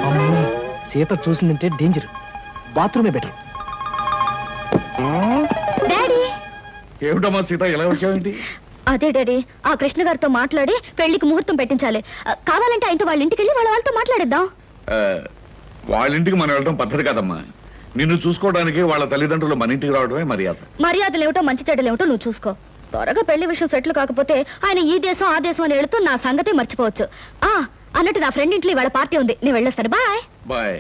అమ్మో, సీత చూసిందంటే డేంజర్. బాత్రూమే బెటర్. డాడీ. ఏమిటమ్మా సీత, ఎలా వచ్చావేంటి? అదే డాడీ, ఆ కృష్ణ గారితో మాట్లాడి పెళ్లికి ముహూర్తం పెట్టించాలి. కావాలంటే ఆయనతో వాళ్ళ ఇంటికి వెళ్ళి వాళ్ళతో మాట్లాడేద్దాం. వాళ్ళ ఇంటికి మనం వెళ్ళడం పద్ధతి కాదమ్మా. నిన్ను చూసుకోవడానికి వాళ్ళ తల్లిదండ్రులు మన ఇంటికి రావడమే మర్యాద. మర్యాదలు ఏమిటో మంచి చెడ్డలు ఏమిటో నువ్వు చూసుకో. త్వరగా పెళ్లి విషయం సెటిల్ కాకపోతే ఆయన ఈ దేశం ఆ దేశం అని వెళుతూ నా సంగతే మర్చిపోవచ్చు. అన్నట్టు నా ఫ్రెండ్ ఇంట్లో వాళ్ళ పార్టీ ఉంది, నేను వెళ్ళొస్తాను. బాయ్. బాయ్.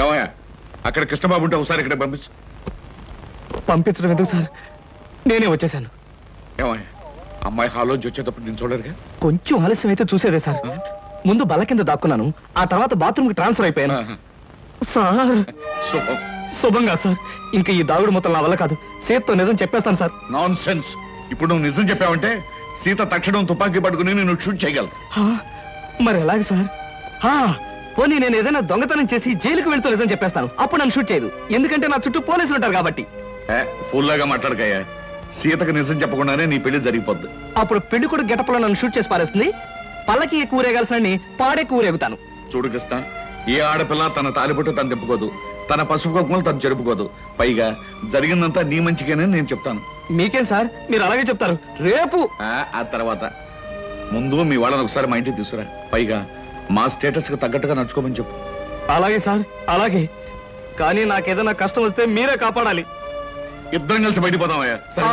ఏమయ్యా, అక్కడ కృష్ణబాబు ఉంటే ఒకసారి ఇక్కడ పంపించు. పంపించడం ఎందుకు సార్, నేనే వచ్చేసాను. ఏమయ్యా, అమ్మాయి హాలోంచి వచ్చేటప్పుడు నేను చూడరుగా? కొంచెం ఆలస్యం అయితే చూసేదే సార్. ముందు బల్ల కింద దాక్కున్నాను, ఆ తర్వాత బాత్రూమ్ కి ట్రాన్స్ఫర్ అయిపోయాను. సార్ శుభం. శుభంగా సార్, ఇంకా ఈ దాగుడు మొత్తం నా వల్ల కాదు. సీతతో నిజం చెప్పేస్తాను సార్. Non sense. ఇప్పుడు నువ్వు నిజం చెప్పావంటే సీత తక్షణం తుపాకీ పట్టుకుని నేను షూట్ చేయగలను. మరి ఎలాగ సార్? పోనీ నేను ఏదైనా దొంగతనం చేసి జైలుకు వెళ్తూ నిజం చెప్పేస్తాను, అప్పుడు నన్ను షూట్ చేయదు. ఎందుకంటే నా చుట్టూ పోలీసులు ఉంటారు కాబట్టి. ఫుల్లాగా మాట్లాడకయ్యా. సీతకు నిజం చెప్పకుండానే నీ పెళ్లి జరిగిపోద్ది. అప్పుడు పెళ్లి కూడా గెటప్లో నన్ను షూట్ చేసి పారేస్తుంది. పల్లకి కూరేగాల్సిన పాడే కూరేగుతాను. చూడు కృష్ణ, ఏ ఆడపిల్ల తన తాలిబొట్టు తను తిప్పుకోదు, తన పసుపు కుంకుమలు తను జరుపుకోదు. పైగా జరిగిందంతా నీ మంచిగానే నేను చెప్తాను. మీకేం సార్, మీరు అలాగే చెప్తారు. రేపు ఆ తర్వాత ముందు మీ వాళ్ళని ఒకసారి మా ఇంటికి తీసుకురా. పైగా మా స్టేటస్ కు తగ్గట్టుగా నడుచుకోమని చెప్పు. అలాగే సార్, అలాగే. కానీ నాకేదైనా కష్టం వస్తే మీరే కాపాడాలి. ఇద్దరం కలిసి బయటపోదామయ్యా. సరే.